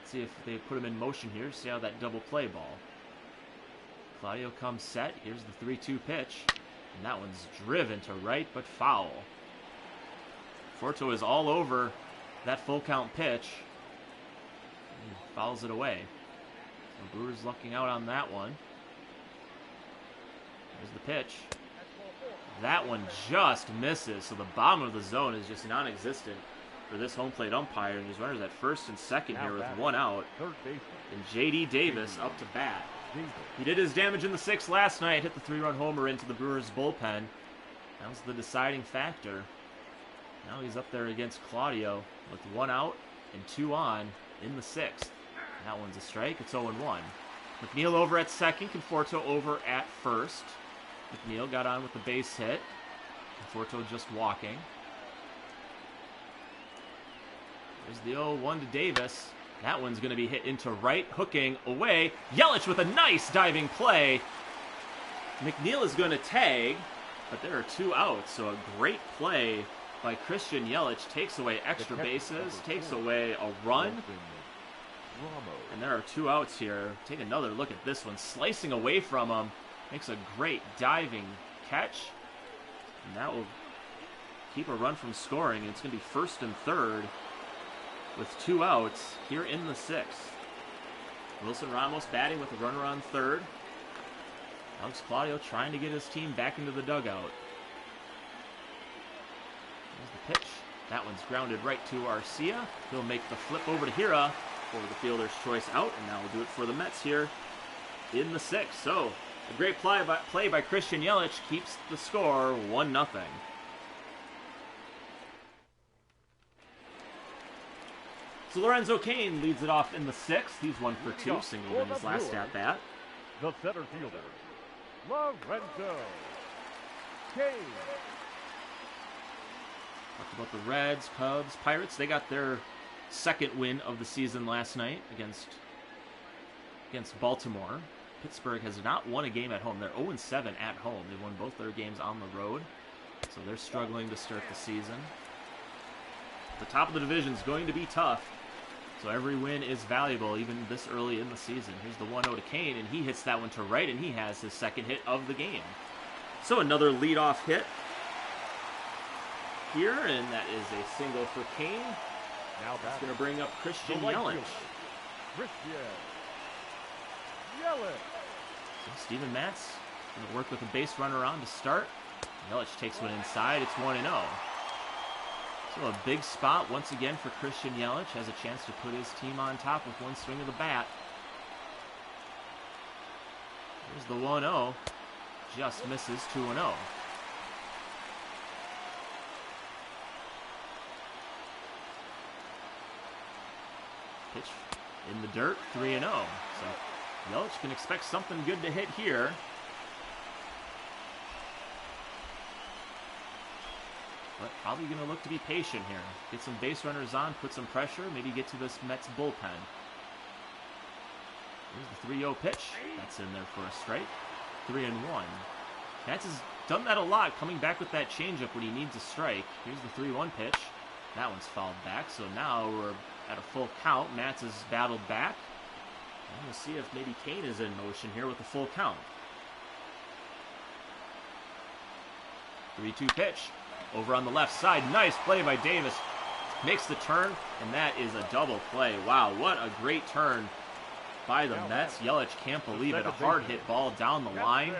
Let's see if they put him in motion here, see how that double play ball. Claudio comes set. Here's the 3-2 pitch. And that one's driven to right, but foul. Forto is all over that full count pitch. And fouls it away. So Brewers lucking out on that one. There's the pitch. That one just misses, so the bottom of the zone is just non-existent for this home plate umpire. And his runners at first and second here with one out. And J.D. Davis up to bat. He did his damage in the 6th last night, hit the 3-run homer into the Brewers bullpen. That was the deciding factor. Now he's up there against Claudio with 1 out and 2 on in the 6th. That one's a strike. It's 0-1. McNeil over at second. Conforto over at first. McNeil got on with the base hit. Conforto just walking. There's the 0-1 to Davis. That one's going to be hit into right, hooking away. Yelich with a nice diving play. McNeil is going to tag, but there are 2 outs, so a great play by Christian Yelich. Takes away extra bases, takes away a run. And there are 2 outs here. Take another look at this one. Slicing away from him. Makes a great diving catch. And that will keep a run from scoring. It's going to be 1st and 3rd with 2 outs here in the 6th. Wilson Ramos batting with a runner on 3rd. Alex Claudio trying to get his team back into the dugout. There's the pitch. That one's grounded right to Arcia. He'll make the flip over to Hira for the fielder's choice out, and now we'll do it for the Mets here in the 6th. So, a great play by Christian Yelich keeps the score 1-0. So Lorenzo Cain leads it off in the 6th. He's 1 for 2, singled in his last at-bat. The center fielder, Lorenzo Cain. Talked about the Reds, Cubs, Pirates. They got their 2nd win of the season last night against Baltimore. Pittsburgh has not won a game at home. They're 0-7 at home. They won both their games on the road, so they're struggling to start the season. The top of the division is going to be tough. So every win is valuable, even this early in the season. Here's the 1-0 to Kane, and he hits that one to right, and he has his second hit of the game. So another leadoff hit here, and that is a single for Kane. Now That's going to bring up Christian Yelich. Christian Yelich. So Steven Matz going to work with a base runner on to start. Yelich takes one inside. It's 1-0. So a big spot once again for Christian Yelich. Has a chance to put his team on top with one swing of the bat. Here's the 1-0. Just misses. 2-0. Pitch in the dirt. 3-0. So Yelich can expect something good to hit here. But probably going to look to be patient here. Get some base runners on, put some pressure, maybe get to this Mets bullpen. Here's the 3-0 pitch. That's in there for a strike. 3-1. Mets has done that a lot, coming back with that changeup when he needs a strike. Here's the 3-1 pitch. That one's fouled back, so now we're at a full count. Mats has battled back. And we'll see if maybe Kane is in motion here with a full count. 3-2 pitch. Over on the left side. Nice play by Davis. Makes the turn, and that is a double play. Wow, what a great turn by the Mets. Yelich can't believe it. A hard hit ball down the line.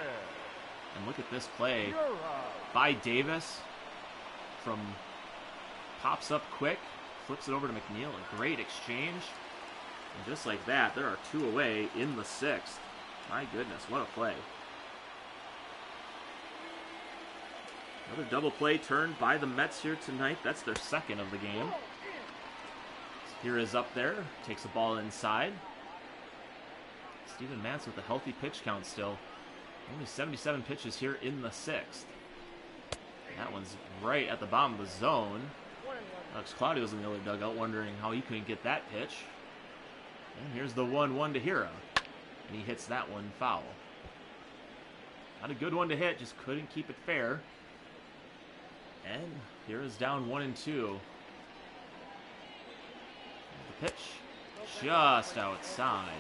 And look at this play by Davis. From pops up quick, flips it over to McNeil. A great exchange. And just like that, there are two away in the sixth. My goodness, what a play. Another double play turned by the Mets here tonight. That's their second of the game. Here is up there. Takes the ball inside. Steven Matz with a healthy pitch count still. Only 77 pitches here in the sixth. That one's right at the bottom of the zone. Alex Claudio's in the other dugout wondering how he couldn't get that pitch. And here's the 1-1 to Hira. And he hits that one foul. Not a good one to hit, just couldn't keep it fair. And here is down 1-2. The pitch just outside.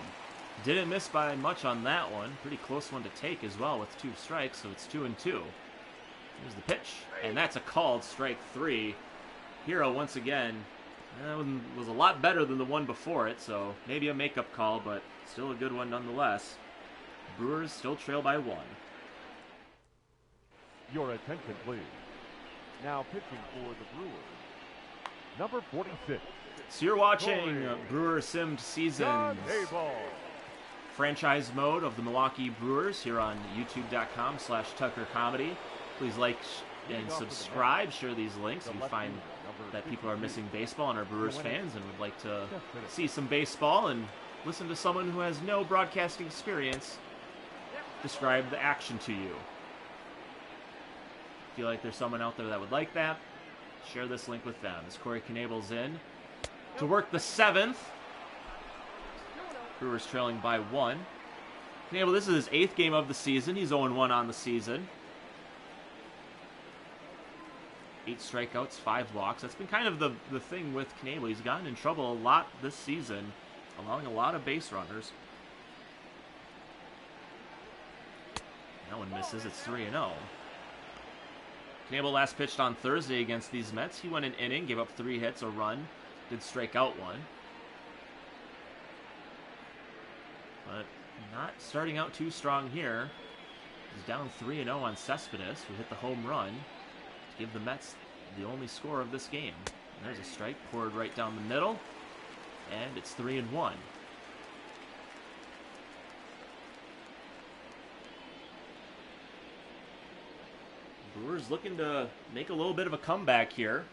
Didn't miss by much on that one. Pretty close one to take as well with 2 strikes, so it's 2-2. Here's the pitch, and that's a called strike 3. Hero once again. That one was a lot better than the one before it, so maybe a makeup call, but still a good one nonetheless. Brewers still trail by 1. Your attention, please. Now pitching for the Brewers, number 46. So you're watching Brewer Simmed Seasons franchise mode of the Milwaukee Brewers here on youtube.com/TuckerComedy. Please like and subscribe. Share these links if you find that people are missing baseball and are Brewers fans and would like to see some baseball and listen to someone who has no broadcasting experience describe the action to you. Feel like there's someone out there that would like that, share this link with them. As Corey Knable's in to work the 7th. Brewers trailing by 1. Knable, this is his 8th game of the season. He's 0-1 on the season. 8 strikeouts, 5 walks. That's been kind of the thing with Knable. He's gotten in trouble a lot this season, allowing a lot of base runners. That one misses. It's 3-0. Knable last pitched on Thursday against these Mets. He went an inning, gave up 3 hits, a run, did strike out 1. But not starting out too strong here. He's down 3-0 on Cespedes, who hit the home run to give the Mets the only score of this game. And there's a strike poured right down the middle, and it's 3-1. Brewers looking to make a little bit of a comeback here.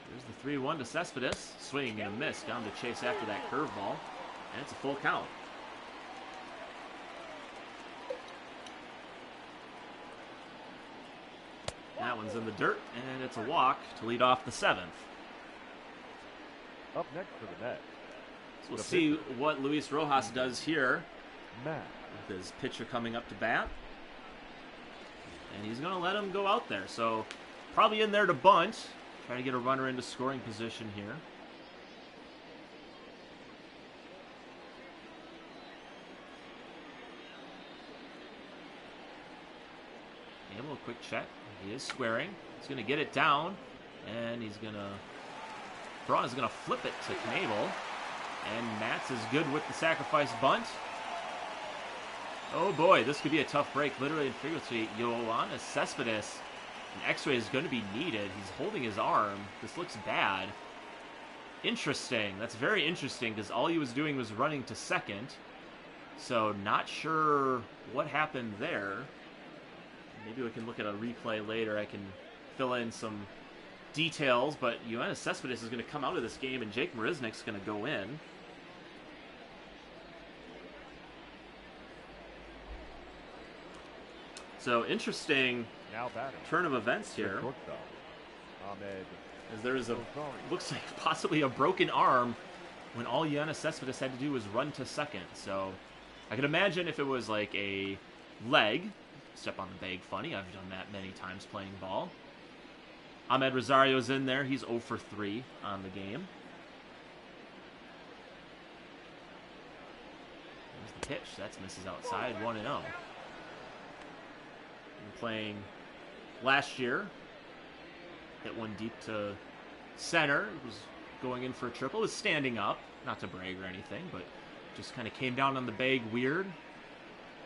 There's the 3-1 to Cespedes. Swing and a miss down to Chase after that curveball. And it's a full count. That one's in the dirt, and it's a walk to lead off the 7th. Up next for the Mets. We'll see what Luis Rojas does here with his pitcher coming up to bat. And he's going to let him go out there. So probably in there to bunt. Try to get a runner into scoring position here. Able, a quick check. He is squaring. He's going to get it down. And he's going to... Braun is going to flip it to Knebel. And Matz is good with the sacrifice bunt. Oh boy, this could be a tough break. Literally and figuratively, Yoenis Cespedes. An x-ray is going to be needed. He's holding his arm. This looks bad. Interesting. That's very interesting because all he was doing was running to second. So not sure what happened there. Maybe we can look at a replay later. I can fill in some details, but Yoenis Cespedes is going to come out of this game, and Jake Marisnick's going to go in. So interesting turn of events here. As there is looks like possibly a broken arm when all Yoenis Cespedes had to do was run to second. So I could imagine if it was like a leg, step on the bag funny. I've done that many times playing ball. Ahmed Rosario's in there. He's 0 for 3 on the game. There's the pitch. That's misses outside. 1-0. Playing last year. Hit one deep to center. It was going in for a triple. It was standing up. Not to brag or anything, but just kind of came down on the bag weird.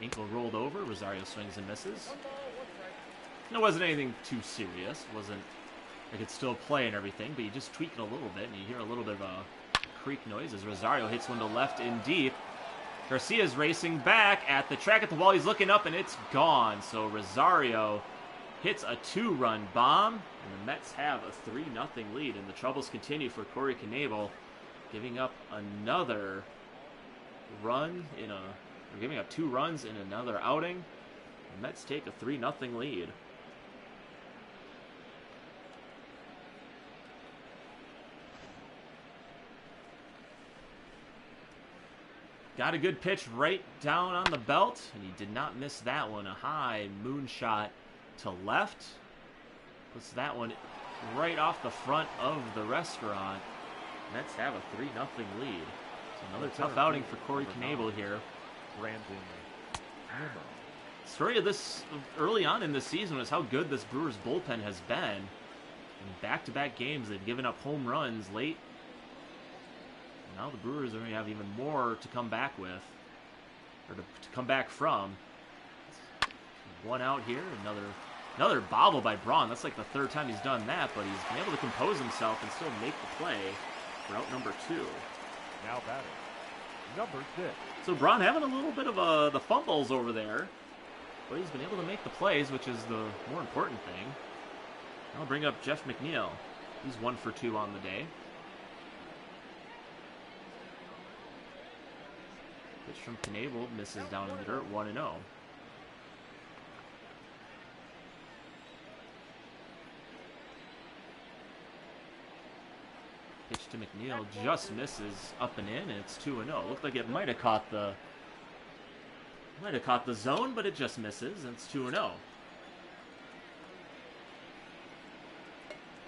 Ankle rolled over. Rosario swings and misses. And it wasn't anything too serious. It wasn't... I could still play and everything, but you just tweak it a little bit, and you hear a little bit of a creak noise as Rosario hits one to left in deep. Garcia's racing back at the track at the wall. He's looking up, and it's gone. So Rosario hits a 2-run bomb, and the Mets have a 3-0 lead, and the troubles continue for Corey Knebel, giving up another run in a... Or giving up 2 runs in another outing. The Mets take a 3-0 lead. Got a good pitch right down on the belt, and he did not miss that one. A high moonshot to left. Puts that one right off the front of the restaurant. Mets have a 3-0 lead. So another tough outing for Corey Knebel here. Story of this early on in the season was how good this Brewers bullpen has been. In back-to-back games, they've given up home runs late. Now the Brewers are going to have even more to come back with, or to come back from. One out here, another bobble by Braun. That's like the 3rd time he's done that, but he's been able to compose himself and still make the play for out number 2. Now batting, number 6. So Braun having a little bit of the fumbles over there, but he's been able to make the plays, which is the more important thing. I'll bring up Jeff McNeil. He's 1 for 2 on the day. Pitch from Knebel misses down in the dirt, 1-0. Pitch to McNeil just misses up and in, and it's 2-0. Looked like it might have caught the zone, but it just misses, and it's 2-0.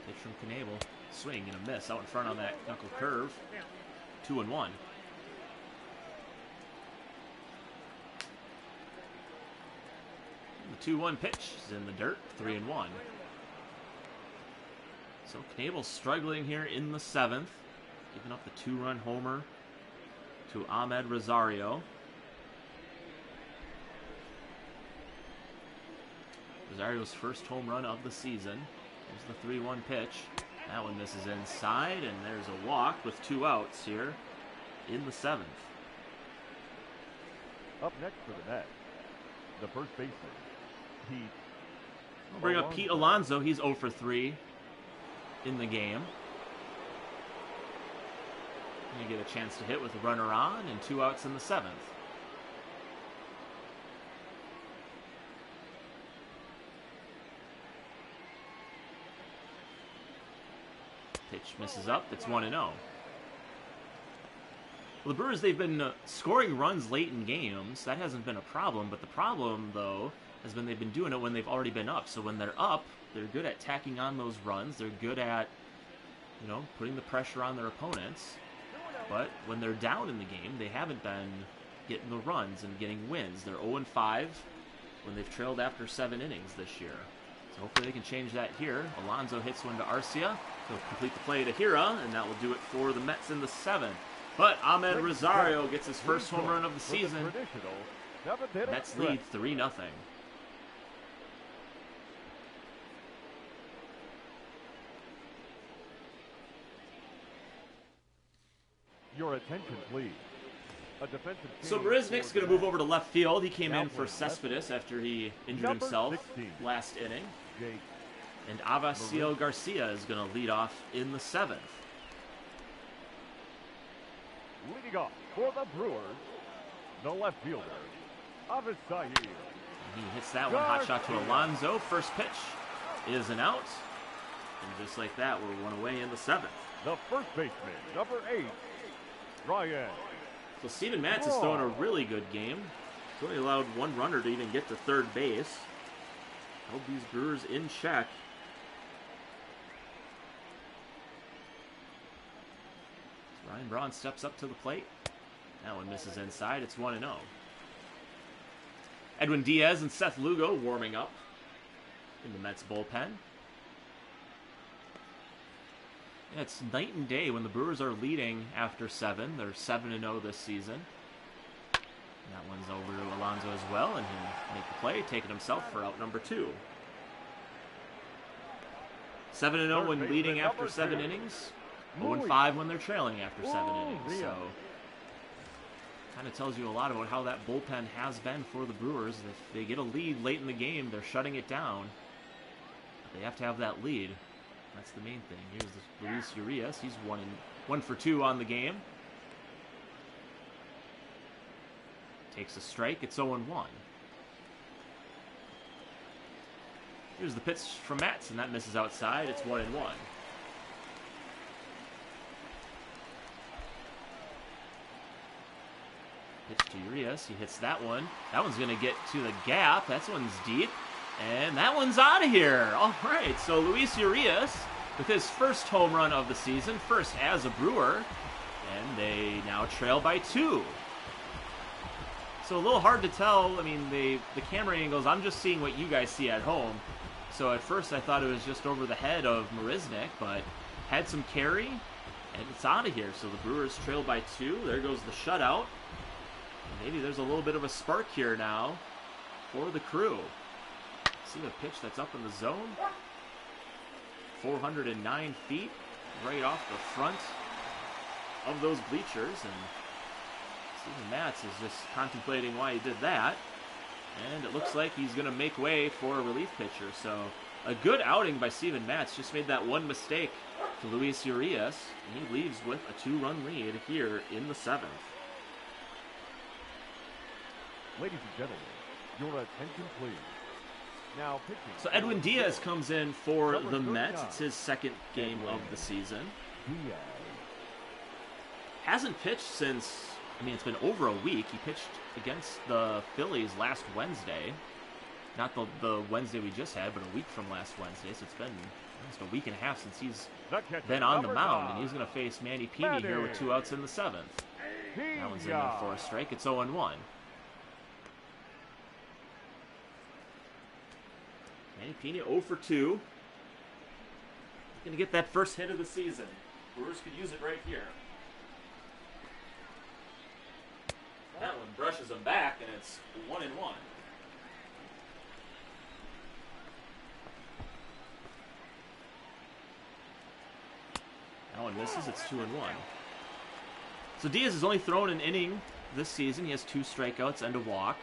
Pitch from Knebel, swing and a miss out in front on that knuckle curve, 2-1. The 2-1 pitch is in the dirt, 3-1. So Knebel struggling here in the 7th, giving up the 2-run homer to Ahmed Rosario. Rosario's first home run of the season. There's the 3-1 pitch. That one misses inside, and there's a walk with 2 outs here in the 7th. Up next for the Mets, the first baseman, Pete. We'll bring up Pete Alonso. He's 0 for 3 in the game. You get a chance to hit with a runner on and 2 outs in the 7th. Pitch misses up. It's 1-0. Well, the Brewers, they've been scoring runs late in games. That hasn't been a problem. But the problem, though, has been they've been doing it when they've already been up. So when they're up, they're good at tacking on those runs. They're good at, putting the pressure on their opponents. But when they're down in the game, they haven't been getting the runs and getting wins. They're 0-5 when they've trailed after 7 innings this year. So hopefully they can change that here. Alonso hits one to Arcia. He'll complete the play to Hira, and that will do it for the Mets in the 7th. But Ahmed Rosario gets his first home run of the season. Mets lead 3-0. Your attention, please. So Marisnik's going to move over to left field. He came in for Cespedes after he injured himself last inning. And Avasio Garcia is going to lead off in the 7th. Leading off for the Brewers, the left fielder, Avasio. He hits that one, hot shot to Alonso. First pitch is an out. And just like that, we're 1 away in the 7th. The first baseman, number 8, Ryan. So Steven Matz is throwing a really good game. He's only allowed 1 runner to even get to third base. Held these Brewers in check. So Ryan Braun steps up to the plate. That one misses inside. It's 1-0. Edwin Diaz and Seth Lugo warming up in the Mets bullpen. Yeah, it's night and day when the Brewers are leading after 7. They're 7-0 this season. That one's over to Alonso as well, and he'll make the play, taking himself for out number 2. 7-0 when leading after 7 innings. 0-5 when they're trailing after 7 innings. So, kind of tells you a lot about how that bullpen has been for the Brewers. If they get a lead late in the game, they're shutting it down. But they have to have that lead. That's the main thing. Here's Luis Urias. He's 1 for 2 on the game. Takes a strike. It's 0-1. Here's the pitch from Matz, and that misses outside. It's 1-1. Pitch to Urias. He hits that one. That one's going to get to the gap. That one's deep. And that one's out of here. All right, so Luis Urias with his first home run of the season, first as a Brewer, and they now trail by 2. So a little hard to tell. I mean, the camera angles, I'm just seeing what you guys see at home. So at first I thought it was just over the head of Marisnik, but had some carry, and it's out of here. So the Brewers trail by 2. There goes the shutout. And maybe there's a little bit of a spark here now for the Crew. See the pitch that's up in the zone? 409 feet right off the front of those bleachers, and Steven Matz is just contemplating why he did that, and it looks like he's going to make way for a relief pitcher. So a good outing by Steven Matz. Just made that one mistake to Luis Urias, and he leaves with a 2-run lead here in the 7th. Ladies and gentlemen, your attention please. Now pitching. So Edwin Diaz comes in for the Mets. It's his second game of the season. Hasn't pitched since, it's been over a week. He pitched against the Phillies last Wednesday. Not the Wednesday we just had, but a week from last Wednesday. So it's been almost a week and a half since he's been on the mound. And he's going to face Manny Pini here with 2 outs in the 7th. That one's in there for a strike. It's 0-1. Manny Pina 0 for 2. Going to get that first hit of the season. Brewers could use it right here. That one brushes him back, and it's 1-1. That one misses. It's 2-1. So Diaz has only thrown an inning this season. He has 2 strikeouts and a walk.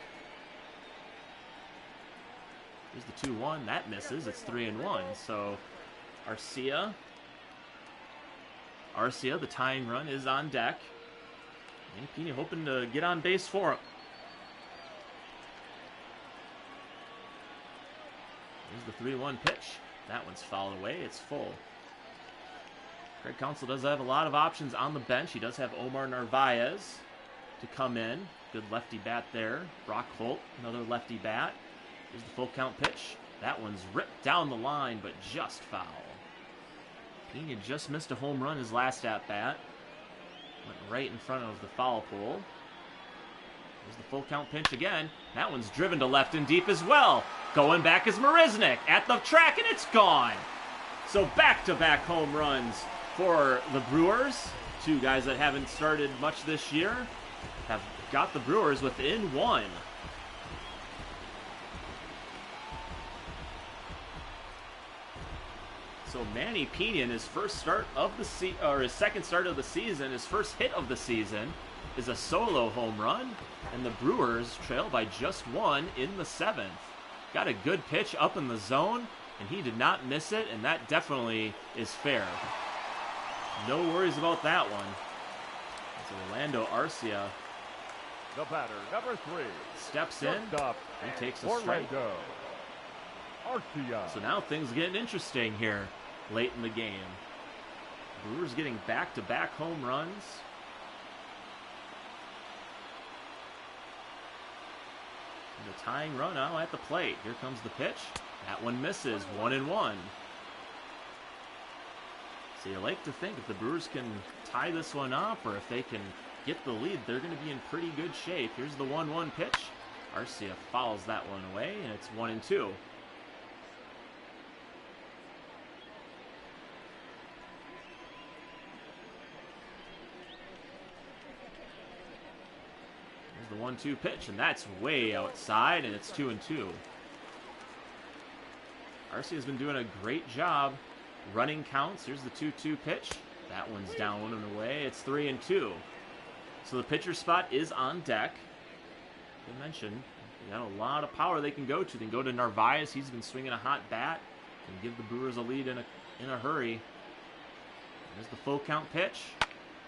Here's the 2-1. That misses. It's 3-1. So Arcia, the tying run, is on deck. And Pina hoping to get on base for him. Here's the 3-1 pitch. That one's fouled away. It's full. Craig Counsell does have a lot of options on the bench. He does have Omar Narvaez to come in. Good lefty bat there. Brock Holt, another lefty bat. Here's the full count pitch. That one's ripped down the line, but just foul. Pena just missed a home run his last at-bat. Went right in front of the foul pole. Here's the full count pitch again. That one's driven to left and deep as well. Going back is Marisnik at the track, and it's gone. So back-to-back home runs for the Brewers. Two guys that haven't started much this year have got the Brewers within one. So Manny Pena, in his first start of the his second start of the season, his first hit of the season, is a solo home run, and the Brewers trail by just one in the seventh. Got a good pitch up in the zone, and he did not miss it, and that definitely is fair. No worries about that one. It's Orlando Arcia. The batter, number 3. Steps in, and takes a strike. Arcia. So now things are getting interesting here late in the game. Brewers getting back-to-back home runs. And the tying run now at the plate. Here comes the pitch. That one misses. 1-1. So you like to think if the Brewers can tie this one up, or if they can get the lead, they're going to be in pretty good shape. Here's the 1-1 pitch. Arcia fouls that one away, and it's 1-2. The 1-2 pitch, and that's way outside, and it's 2-2. Arcia has been doing a great job running counts. Here's the 2-2 pitch. That one's down and away. It's 3-2. So the pitcher spot is on deck. I mentioned, they got a lot of power they can go to. They can go to Narvaez. He's been swinging a hot bat. Can give the Brewers a lead in a hurry. There's the full count pitch.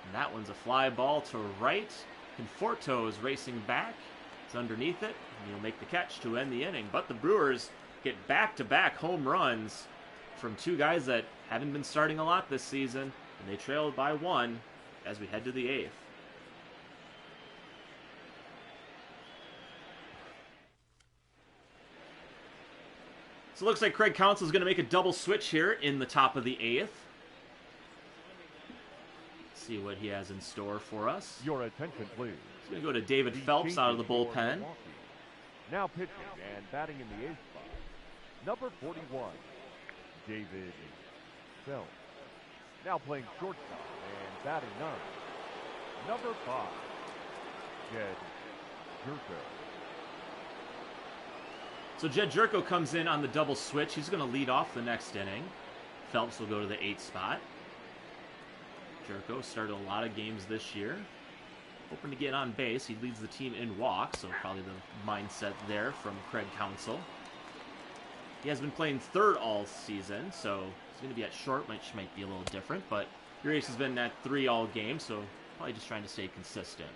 And that one's a fly ball to right. Conforto is racing back. It's underneath it, and he'll make the catch to end the inning. But the Brewers get back-to-back home runs from two guys that haven't been starting a lot this season, and they trailed by one as we head to the 8th. So it looks like Craig Counsell is going to make a double switch here in the top of the 8th. See what he has in store for us. Your attention, please. He's going to go to David Phelps out of the bullpen. Now pitching and batting in the 8th spot, number 41, David Phelps. Now playing shortstop and batting 9, number 5, Jed Jerko. So Jed Jerko comes in on the double switch. He's going to lead off the next inning. Phelps will go to the 8th spot. Jerko started a lot of games this year. Hoping to get on base. He leads the team in walks, so probably the mindset there from Craig Counsell. He has been playing third all season, so he's going to be at short, which might be a little different, but Urias has been at 3 all game, so probably just trying to stay consistent.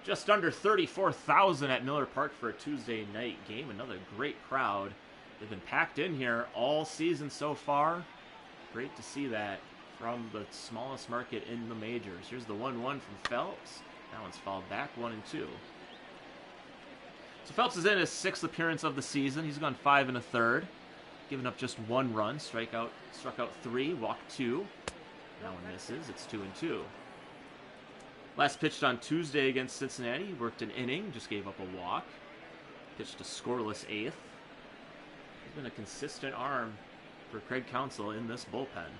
Just under 34,000 at Miller Park for a Tuesday night game. Another great crowd. They've been packed in here all season so far. Great to see that from the smallest market in the majors. Here's the 1-1 from Phelps. That one's fouled back, 1-2. So Phelps is in his 6th appearance of the season. He's gone 5 1/3, given up just 1 run, struck out 3, walked 2. That one misses. It's 2-2. Last pitched on Tuesday against Cincinnati. He worked an inning, just gave up a walk. Pitched a scoreless 8th. He's been a consistent arm for Craig Counsell in this bullpen.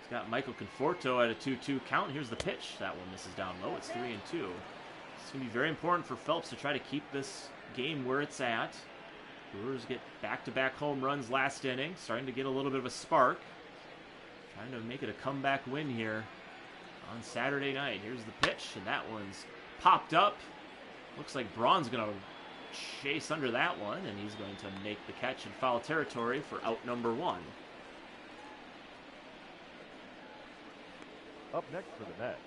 He's got Michael Conforto at a 2-2 count. Here's the pitch. That one misses down low. It's 3-2. It's going to be very important for Phelps to try to keep this game where it's at. Brewers get back-to-back home runs last inning. Starting to get a little bit of a spark. Trying to make it a comeback win here on Saturday night. Here's the pitch, and that one's popped up. Looks like Braun's going to chase under that one, and he's going to make the catch in foul territory for out number 1. Up next for the Mets,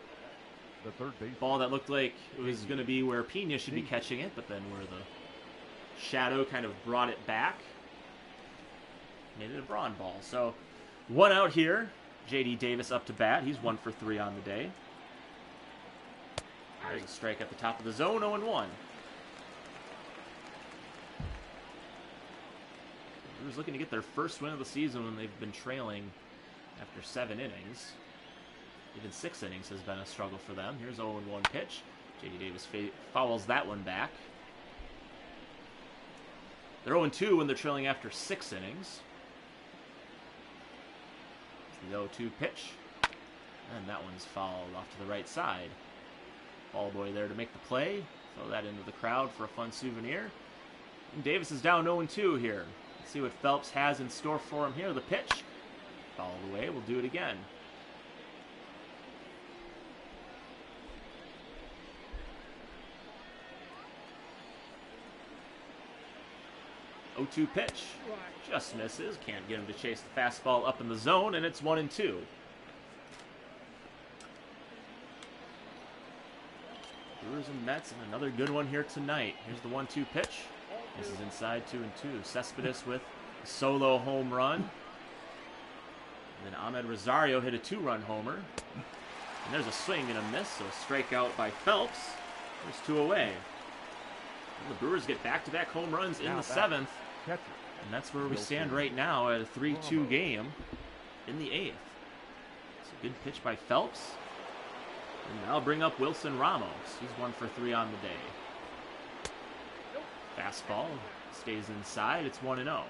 the third base ball that looked like it was going to be where Pena should be catching it, but then where the shadow kind of brought it back, made it a Braun ball. So 1 out here. J.D. Davis up to bat. He's 1 for 3 on the day. There's a strike at the top of the zone, 0-1. Brewers looking to get their first win of the season when they've been trailing after 7 innings. Even 6 innings has been a struggle for them. Here's 0-1 pitch. J.D. Davis fouls that one back. They're 0-2 when they're trailing after 6 innings. It's the 0-2 pitch. And that one's fouled off to the right side. Ball boy there to make the play. Throw that into the crowd for a fun souvenir. And Davis is down 0-2 here. Let's see what Phelps has in store for him here. The pitch. Fouled away. We'll do it again. 0-2 pitch. Just misses. Can't get him to chase the fastball up in the zone, and it's 1-2. Brewers and Mets, and another good one here tonight. Here's the 1-2 pitch. This is inside 2-2. Cespedes with a solo home run. And then Ahmed Rosario hit a 2-run homer. And there's a swing and a miss, so a strikeout by Phelps. There's 2 away. And the Brewers get back-to-back home runs in the 7th. And that's where we stand right now at a 3-2 game in the 8th. It's a good pitch by Phelps. And now bring up Wilson Ramos. He's 1 for 3 on the day. Fastball stays inside. It's 1-0.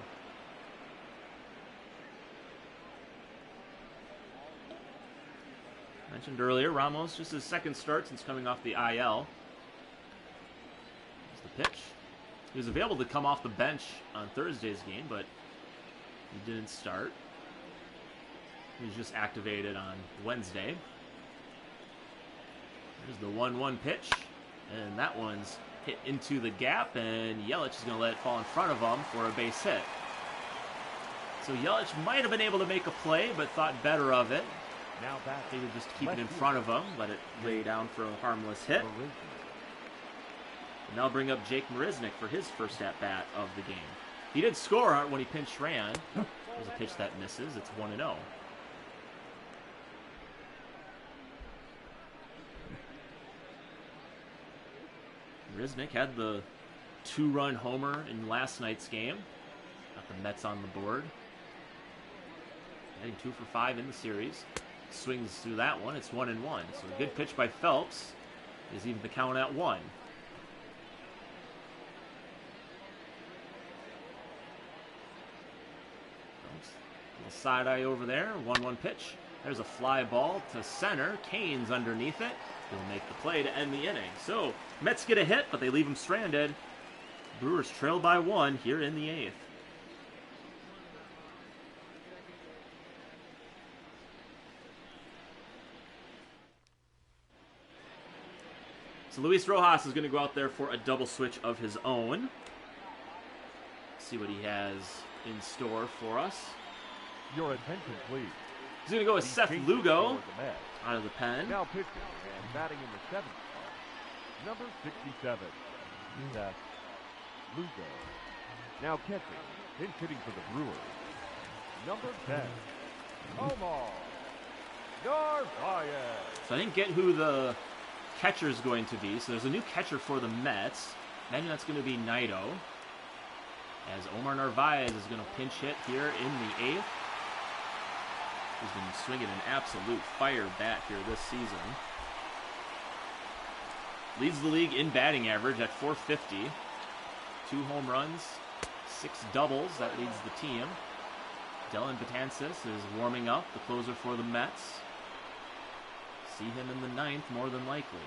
Mentioned earlier, Ramos just his second start since coming off the IL. Here's the pitch. He was available to come off the bench on Thursday's game, but he didn't start. He was just activated on Wednesday. There's the 1-1 pitch, and that one's hit into the gap, and Yelich is going to let it fall in front of him for a base hit. So Yelich might have been able to make a play, but thought better of it. Now back. Maybe just keep it in front of him, let it lay down for a harmless hit. And now bring up Jake Marisnick for his first at-bat of the game. He did score when he pinch ran. There's a pitch that misses. It's 1-0. Marisnick had the 2-run homer in last night's game. Got the Mets on the board. Heading 2 for 5 in the series. Swings through that one. It's 1-1. So a good pitch by Phelps is even the count at 1. Little side eye over there. 1-1 pitch. There's a fly ball to center. Kane's underneath it. He'll make the play to end the inning. So Mets get a hit, but they leave him stranded. Brewers trail by 1 here in the 8th. So Luis Rojas is going to go out there for a double switch of his own. See what he has in store for us. Your attention, please. He's going to go with Seth Lugo out of the pen. Now pitching and batting in the 7th spot, number 67, Seth Lugo. Now catching, pinch hitting for the Brewers, number 10, Omar Narvaez. So I didn't get who the catcher is going to be. So there's a new catcher for the Mets. Imagine that's going to be Naito. As Omar Narvaez is going to pinch hit here in the 8th. He's been swinging an absolute fire bat here this season. Leads the league in batting average at .450. 2 home runs, 6 doubles. That leads the team. Dylan Betances is warming up, the closer for the Mets. See him in the 9th more than likely.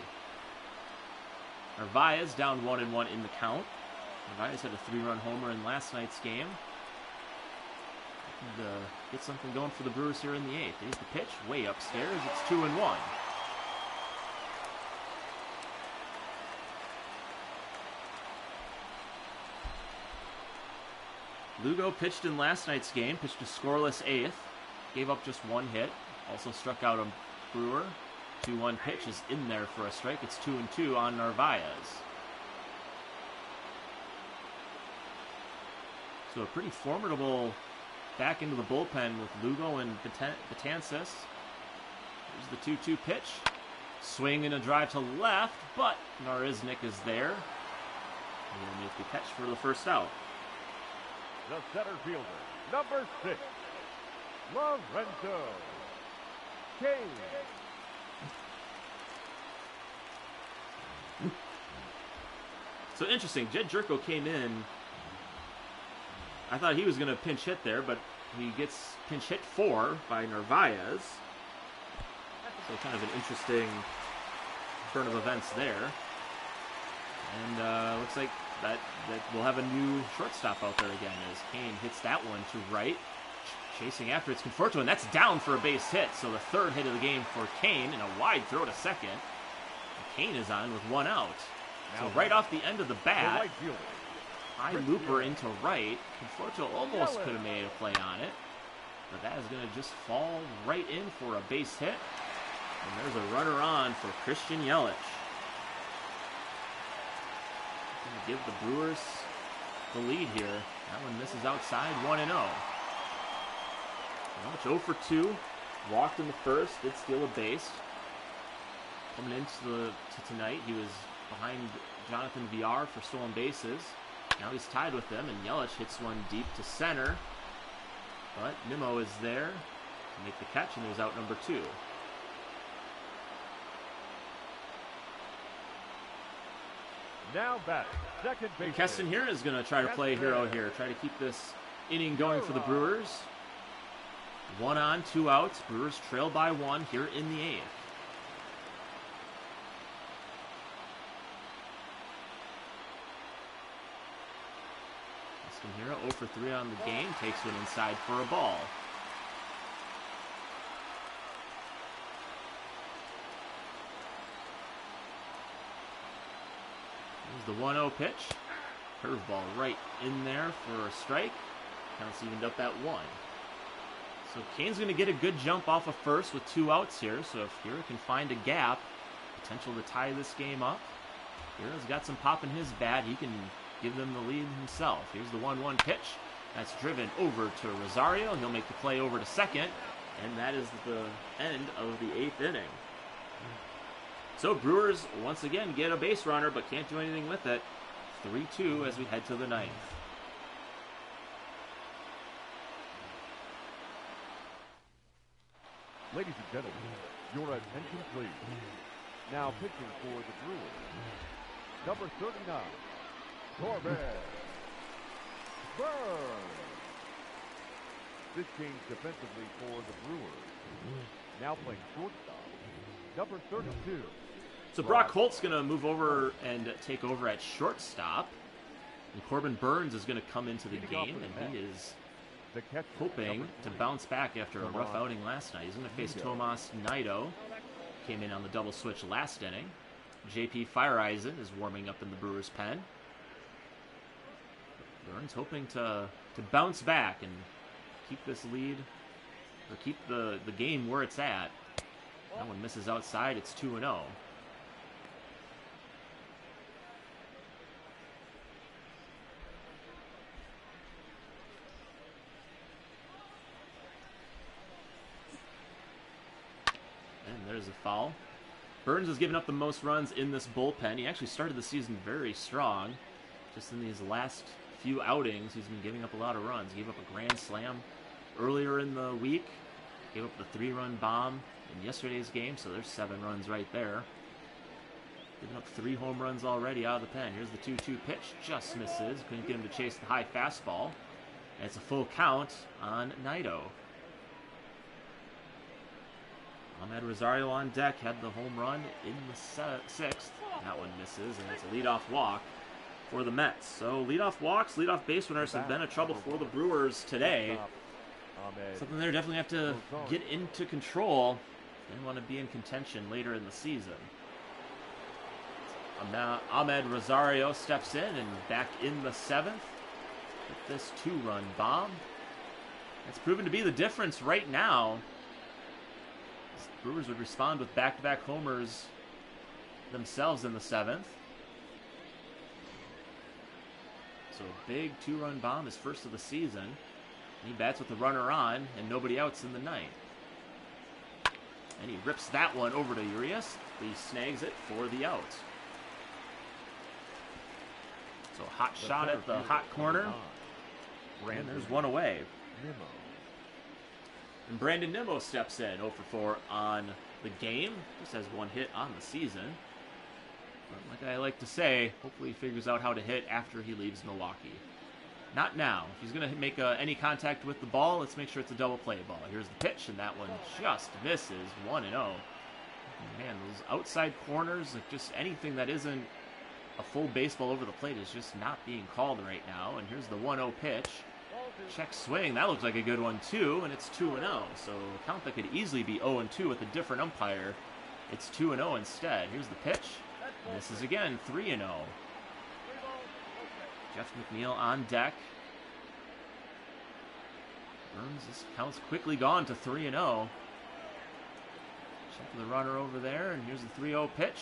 Narvaez down 1-1 in the count. Narvaez had a 3-run homer in last night's game. And, get something going for the Brewers here in the 8th. Here's the pitch, way upstairs. It's 2-1. Lugo pitched in last night's game, pitched a scoreless 8th. Gave up just 1 hit. Also struck out a Brewer. 2-1 pitch is in there for a strike. It's 2-2 on Narvaez. So a pretty formidable back into the bullpen with Lugo and Betances. Here's the 2-2 pitch. Swing and a drive to left, but Marisnick is there. And he'll make the catch for the first out. the center fielder, number 6, Lorenzo Kane. So interesting, Jed Jerko came in. I thought he was going to pinch hit there, but he gets pinch hit for by Narvaez. So kind of an interesting turn of events there. And looks like that we'll have a new shortstop out there again as Kane hits that one to right. Chasing after it's Conforto, and that's down for a base hit. So the third hit of the game for Kane and a wide throw to second. And Kane is on with one out. So right off the end of the bat, high looper into right. Conforto almost could have made a play on it, but that is going to just fall right in for a base hit. And there's a runner on for Christian Yelich. Going to give the Brewers the lead here. That one misses outside, 1-0. Yelich 0 for 2. Walked in the first, did steal a base. Coming into tonight, he was behind Jonathan Villar for stolen bases. Now he's tied with them, and Yelich hits one deep to center. But Nimmo is there to make the catch, and there's out number 2. Now back, second base. Keston here is going to try to play hero here. Try to keep this inning going for the Brewers. 1 on, 2 outs. Brewers trail by 1 here in the 8th. Keston Hero 0 for 3 on the game. Takes one inside for a ball. The 1-0 pitch. Curveball right in there for a strike. Counts evened up at 1. So Kane's going to get a good jump off of first with 2 outs here. So if Hero can find a gap, potential to tie this game up. Hero's got some pop in his bat. He can give them the lead himself. Here's the 1-1 pitch. That's driven over to Rosario. He'll make the play over to second. And that is the end of the 8th inning. So Brewers once again get a base runner, but can't do anything with it. 3-2 as we head to the 9th. Ladies and gentlemen, your attention please. Now pitching for the Brewers, number 39, Corbin Burns. This change defensively for the Brewers. Now playing shortstop, number 32. So Brock Holt's going to move over and take over at shortstop. And Corbin Burns is going to come into the game, and he is hoping to bounce back after a rough outing last night. He's going to face Tomas Nido. Came in on the double switch last inning. JP Fireeisen is warming up in the Brewers' pen. Burns hoping to bounce back and keep this lead, or keep the game where it's at. That one misses outside. It's 2-0. And there's a foul. Burns has given up the most runs in this bullpen. He actually started the season very strong. Just in these last few outings, he's been giving up a lot of runs. He gave up a grand slam earlier in the week. Gave up the 3-run bomb in yesterday's game, so there's 7 runs right there. Giving up 3 home runs already out of the pen. Here's the 2-2 pitch. Just misses. Couldn't get him to chase the high fastball. And it's a full count on Nido. Ahmed Rosario on deck. Had the home run in the 6th. That one misses, and it's a leadoff walk for the Mets. So leadoff walks, leadoff base runners have been a trouble for the Brewers today. Something they definitely have to get into control. They want to be in contention later in the season. Ahmed Rosario steps in and back in the 7th with this 2-run bomb. It's proven to be the difference right now. The Brewers would respond with back-to-back homers themselves in the 7th. So a big 2-run bomb, his first of the season. He bats with the runner on and nobody outs in the 9th. And he rips that one over to Urias. He snags it for the out. So hot shot at the hot corner. And there's one away. Nimmo. And Brandon Nimmo steps in, 0 for 4 on the game. Just has one hit on the season. But like I like to say, hopefully he figures out how to hit after he leaves Milwaukee. Not now. If he's going to make any contact with the ball, let's make sure it's a double play ball. Here's the pitch, and that one just misses. 1-0. Man, those outside corners, like just anything that isn't a full baseball over the plate is just not being called right now. And here's the 1-0 pitch. Check swing. That looks like a good one, too, and it's 2-0. So a count that could easily be 0-2 with a different umpire. It's 2-0 instead. Here's the pitch. And this is again 3-0. Jeff McNeil on deck. Burns, this count's quickly gone to 3-0. Check the runner over there, and here's the 3-0 pitch.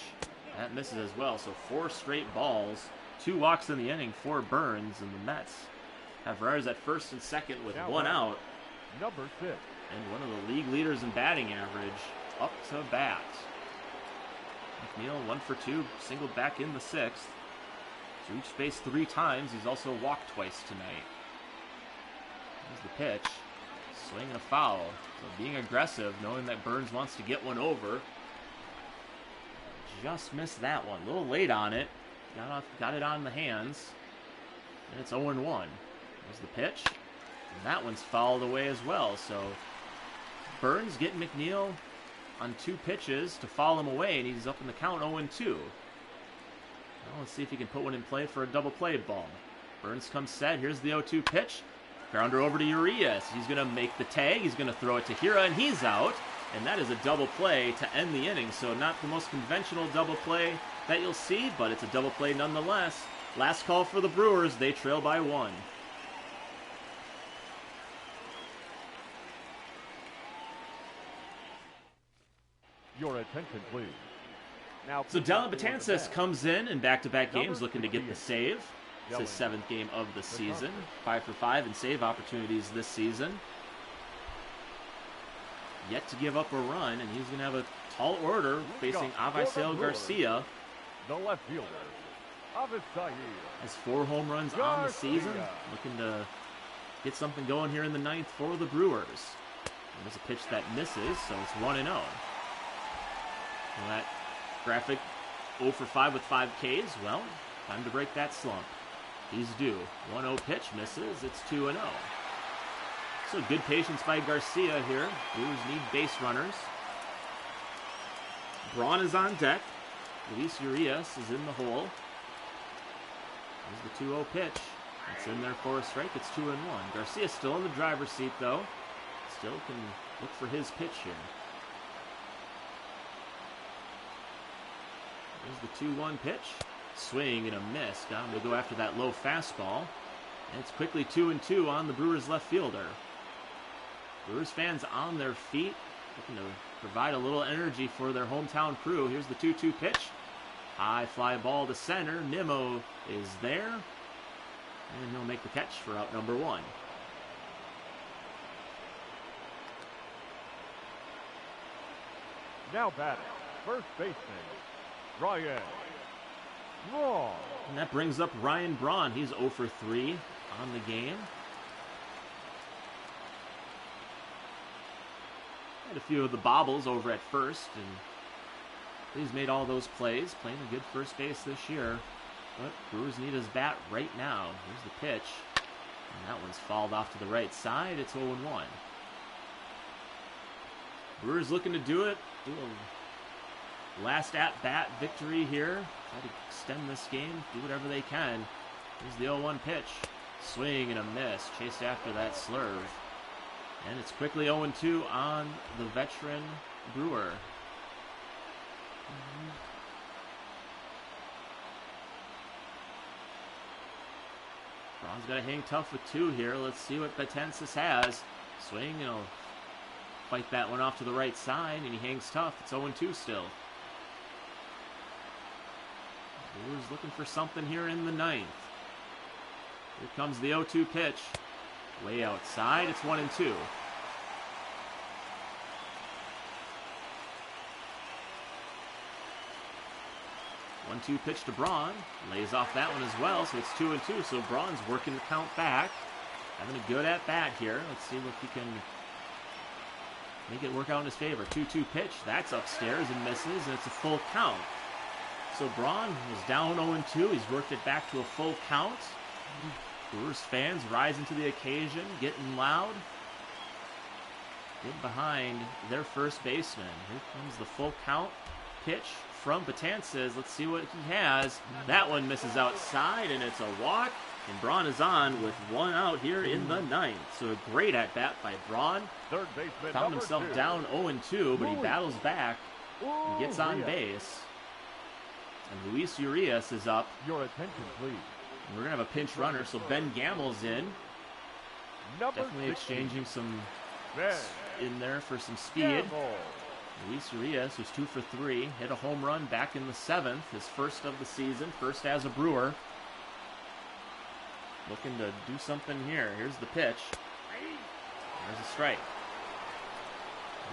That misses as well, so 4 straight balls. 2 walks in the inning for Burns, and the Mets have runners at first and second with Now 1 out. Number 6. And one of the league leaders in batting average up to bat. McNeil 1 for 2, singled back in the 6th. He's reached base 3 times. He's also walked twice tonight. Here's the pitch. Swing and a foul. So being aggressive, knowing that Burns wants to get one over. Just missed that one. A little late on it. Got it on the hands. And it's 0-1. There's the pitch. And that one's fouled away as well. So Burns getting McNeil on 2 pitches to foul him away, and he's up in the count 0-2. Well, let's see if he can put one in play for a double play ball. Burns comes set. Here's the 0-2 pitch. Grounder over to Urias. He's going to make the tag. He's going to throw it to Hira, and he's out. And that is a double play to end the inning. So not the most conventional double play that you'll see, but it's a double play nonetheless. Last call for the Brewers. They trail by 1. Your attention, please. Now, So Dellin Betances comes in back-to-back games looking to get the save. It's his 7th game of the season. 5 for 5 in save opportunities this season. Yet to give up a run, and he's going to have a tall order facing Avisail Garcia. The left fielder, Avisail. Has 4 home runs on the season. Looking to get something going here in the 9th for the Brewers. And there's a pitch that misses, so it's 1-0. Well, that graphic 0 for 5 with 5 Ks. Well, time to break that slump. He's due. 1-0 pitch misses. It's 2-0. So good patience by Garcia here. Brewers need base runners. Braun is on deck. Luis Urias is in the hole. There's the 2-0 pitch. It's in there for a strike. It's 2-1. Garcia's still in the driver's seat, though. Still can look for his pitch here. There's the 2-1 pitch. Swing and a miss. Got him to go after that low fastball. And it's quickly 2-2 on the Brewers left fielder. Brewers fans on their feet, looking to provide a little energy for their hometown crew. Here's the 2-2 pitch. High fly ball to center. Nimmo is there. And he'll make the catch for out number 1. Now batting, first baseman, Ryan Braun. And that brings up Ryan Braun. He's 0 for 3 on the game. Had a few of the bobbles over at first, and he's made all those plays, playing a good first base this year. But Brewers need his bat right now. Here's the pitch. And that one's fouled off to the right side. It's 0-1. Brewers looking to do it. Do a last at-bat victory here. Try to extend this game. Do whatever they can. Here's the 0-1 pitch. Swing and a miss. Chased after that slurve. And it's quickly 0-2 on the veteran Brewer. Braun's got to hang tough with 2 here. Let's see what Betances has. Swing, and he'll fight that one off to the right side, and he hangs tough. It's 0-2 still. Brewers looking for something here in the 9th. Here comes the 0-2 pitch. Way outside, it's 1-2. 1-2 pitch to Braun. Lays off that one as well, so it's 2-2. So Braun's working the count back. having a good at bat here. Let's see if he can make it work out in his favor. 2-2 pitch. That's upstairs and misses, and it's a full count. So Braun was down 0-2. He's worked it back to a full count. Brewers fans rising to the occasion, getting loud. Get behind their first baseman. Here comes the full count pitch from Betances. Let's see what he has. That one misses outside, and it's a walk. And Braun is on with one out here in the ninth. So a great at-bat by Braun. Third baseman Found himself two. down 0-2, but he battles back and gets on base. And Luis Urias is up. Your attention, please. And we're going to have a pinch runner, so Ben Gamel's in. Number Definitely 16. exchanging some Ben in there for some speed. Gamble. Luis Urias was 2 for 3, hit a home run back in the 7th, his first of the season, first as a Brewer. Looking to do something here. Here's the pitch. There's a strike.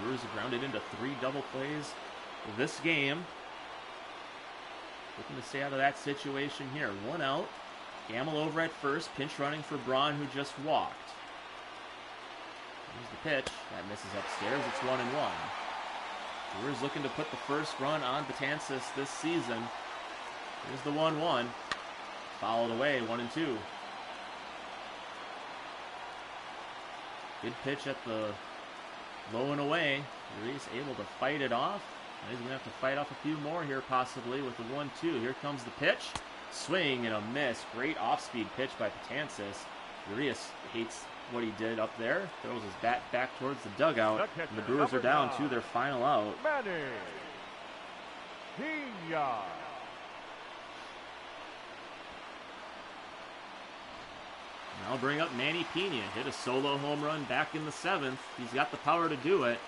Brewers have grounded into 3 double plays this game. Looking to stay out of that situation here. 1 out. Gamble over at first, pinch running for Braun, who just walked. Here's the pitch. That misses upstairs. It's 1-1. Brewers looking to put the first run on Betances this season. Here's the 1-1. Fouled away, 1-2. Good pitch at the low and away. Urias able to fight it off. Now he's going to have to fight off a few more here possibly with the 1-2. Here comes the pitch. Swing and a miss. Great off-speed pitch by Betances. Urias hates what he did up there. Throws his bat back towards the dugout. And the Brewers are down to their final out. Manny Pena. I'll bring up Manny Pena. Hit a solo home run back in the 7th. He's got the power to do it.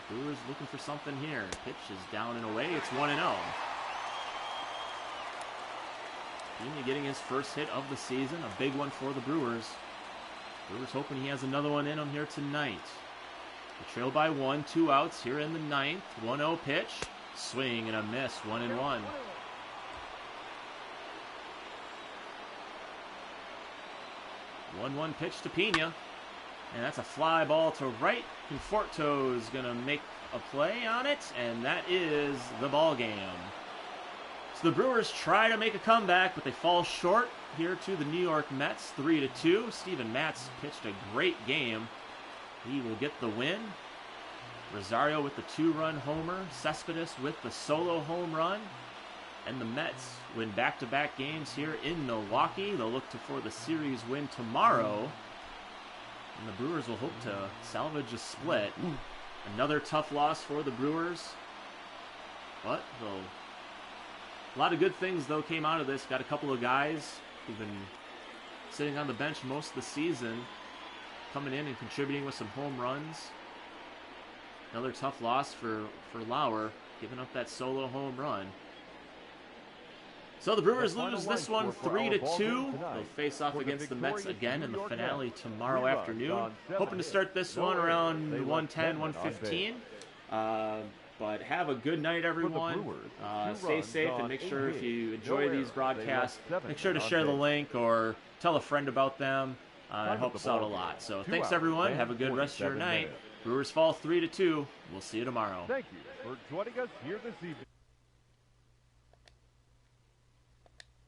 Brewers looking for something here. Pitch is down and away. It's 1-0. Pena getting his first hit of the season. A big one for the Brewers. Brewers hoping he has another one in him here tonight. They trail by 1, 2 outs here in the 9th. 1-0 pitch. Swing and a miss. 1-1. 1-1 pitch to Pena. And that's a fly ball to right. Conforto is going to make a play on it. And that is the ball game. So the Brewers try to make a comeback, but they fall short here to the New York Mets, 3-2. Steven Matz pitched a great game. He will get the win. Rosario with the 2-run homer. Cespedes with the solo home run. And the Mets win back-to-back games here in Milwaukee. They'll look for the series win tomorrow. And the Brewers will hope to salvage a split. Another tough loss for the Brewers. But a lot of good things, though, came out of this. Got a couple of guys who've been sitting on the bench most of the season, coming in and contributing with some home runs. Another tough loss for Lauer, giving up that solo home run. So the Brewers lose this one 3-2. They'll face off against the Mets again in the finale tomorrow afternoon. Hoping to start this one around 1:10, 1:15. But have a good night, everyone. Stay safe and make sure if you enjoy these broadcasts, make sure to share the link or tell a friend about them. It helps out a lot. So thanks, everyone. Have a good rest of your night. Brewers fall 3-2. We'll see you tomorrow. Thank you for joining us here this evening.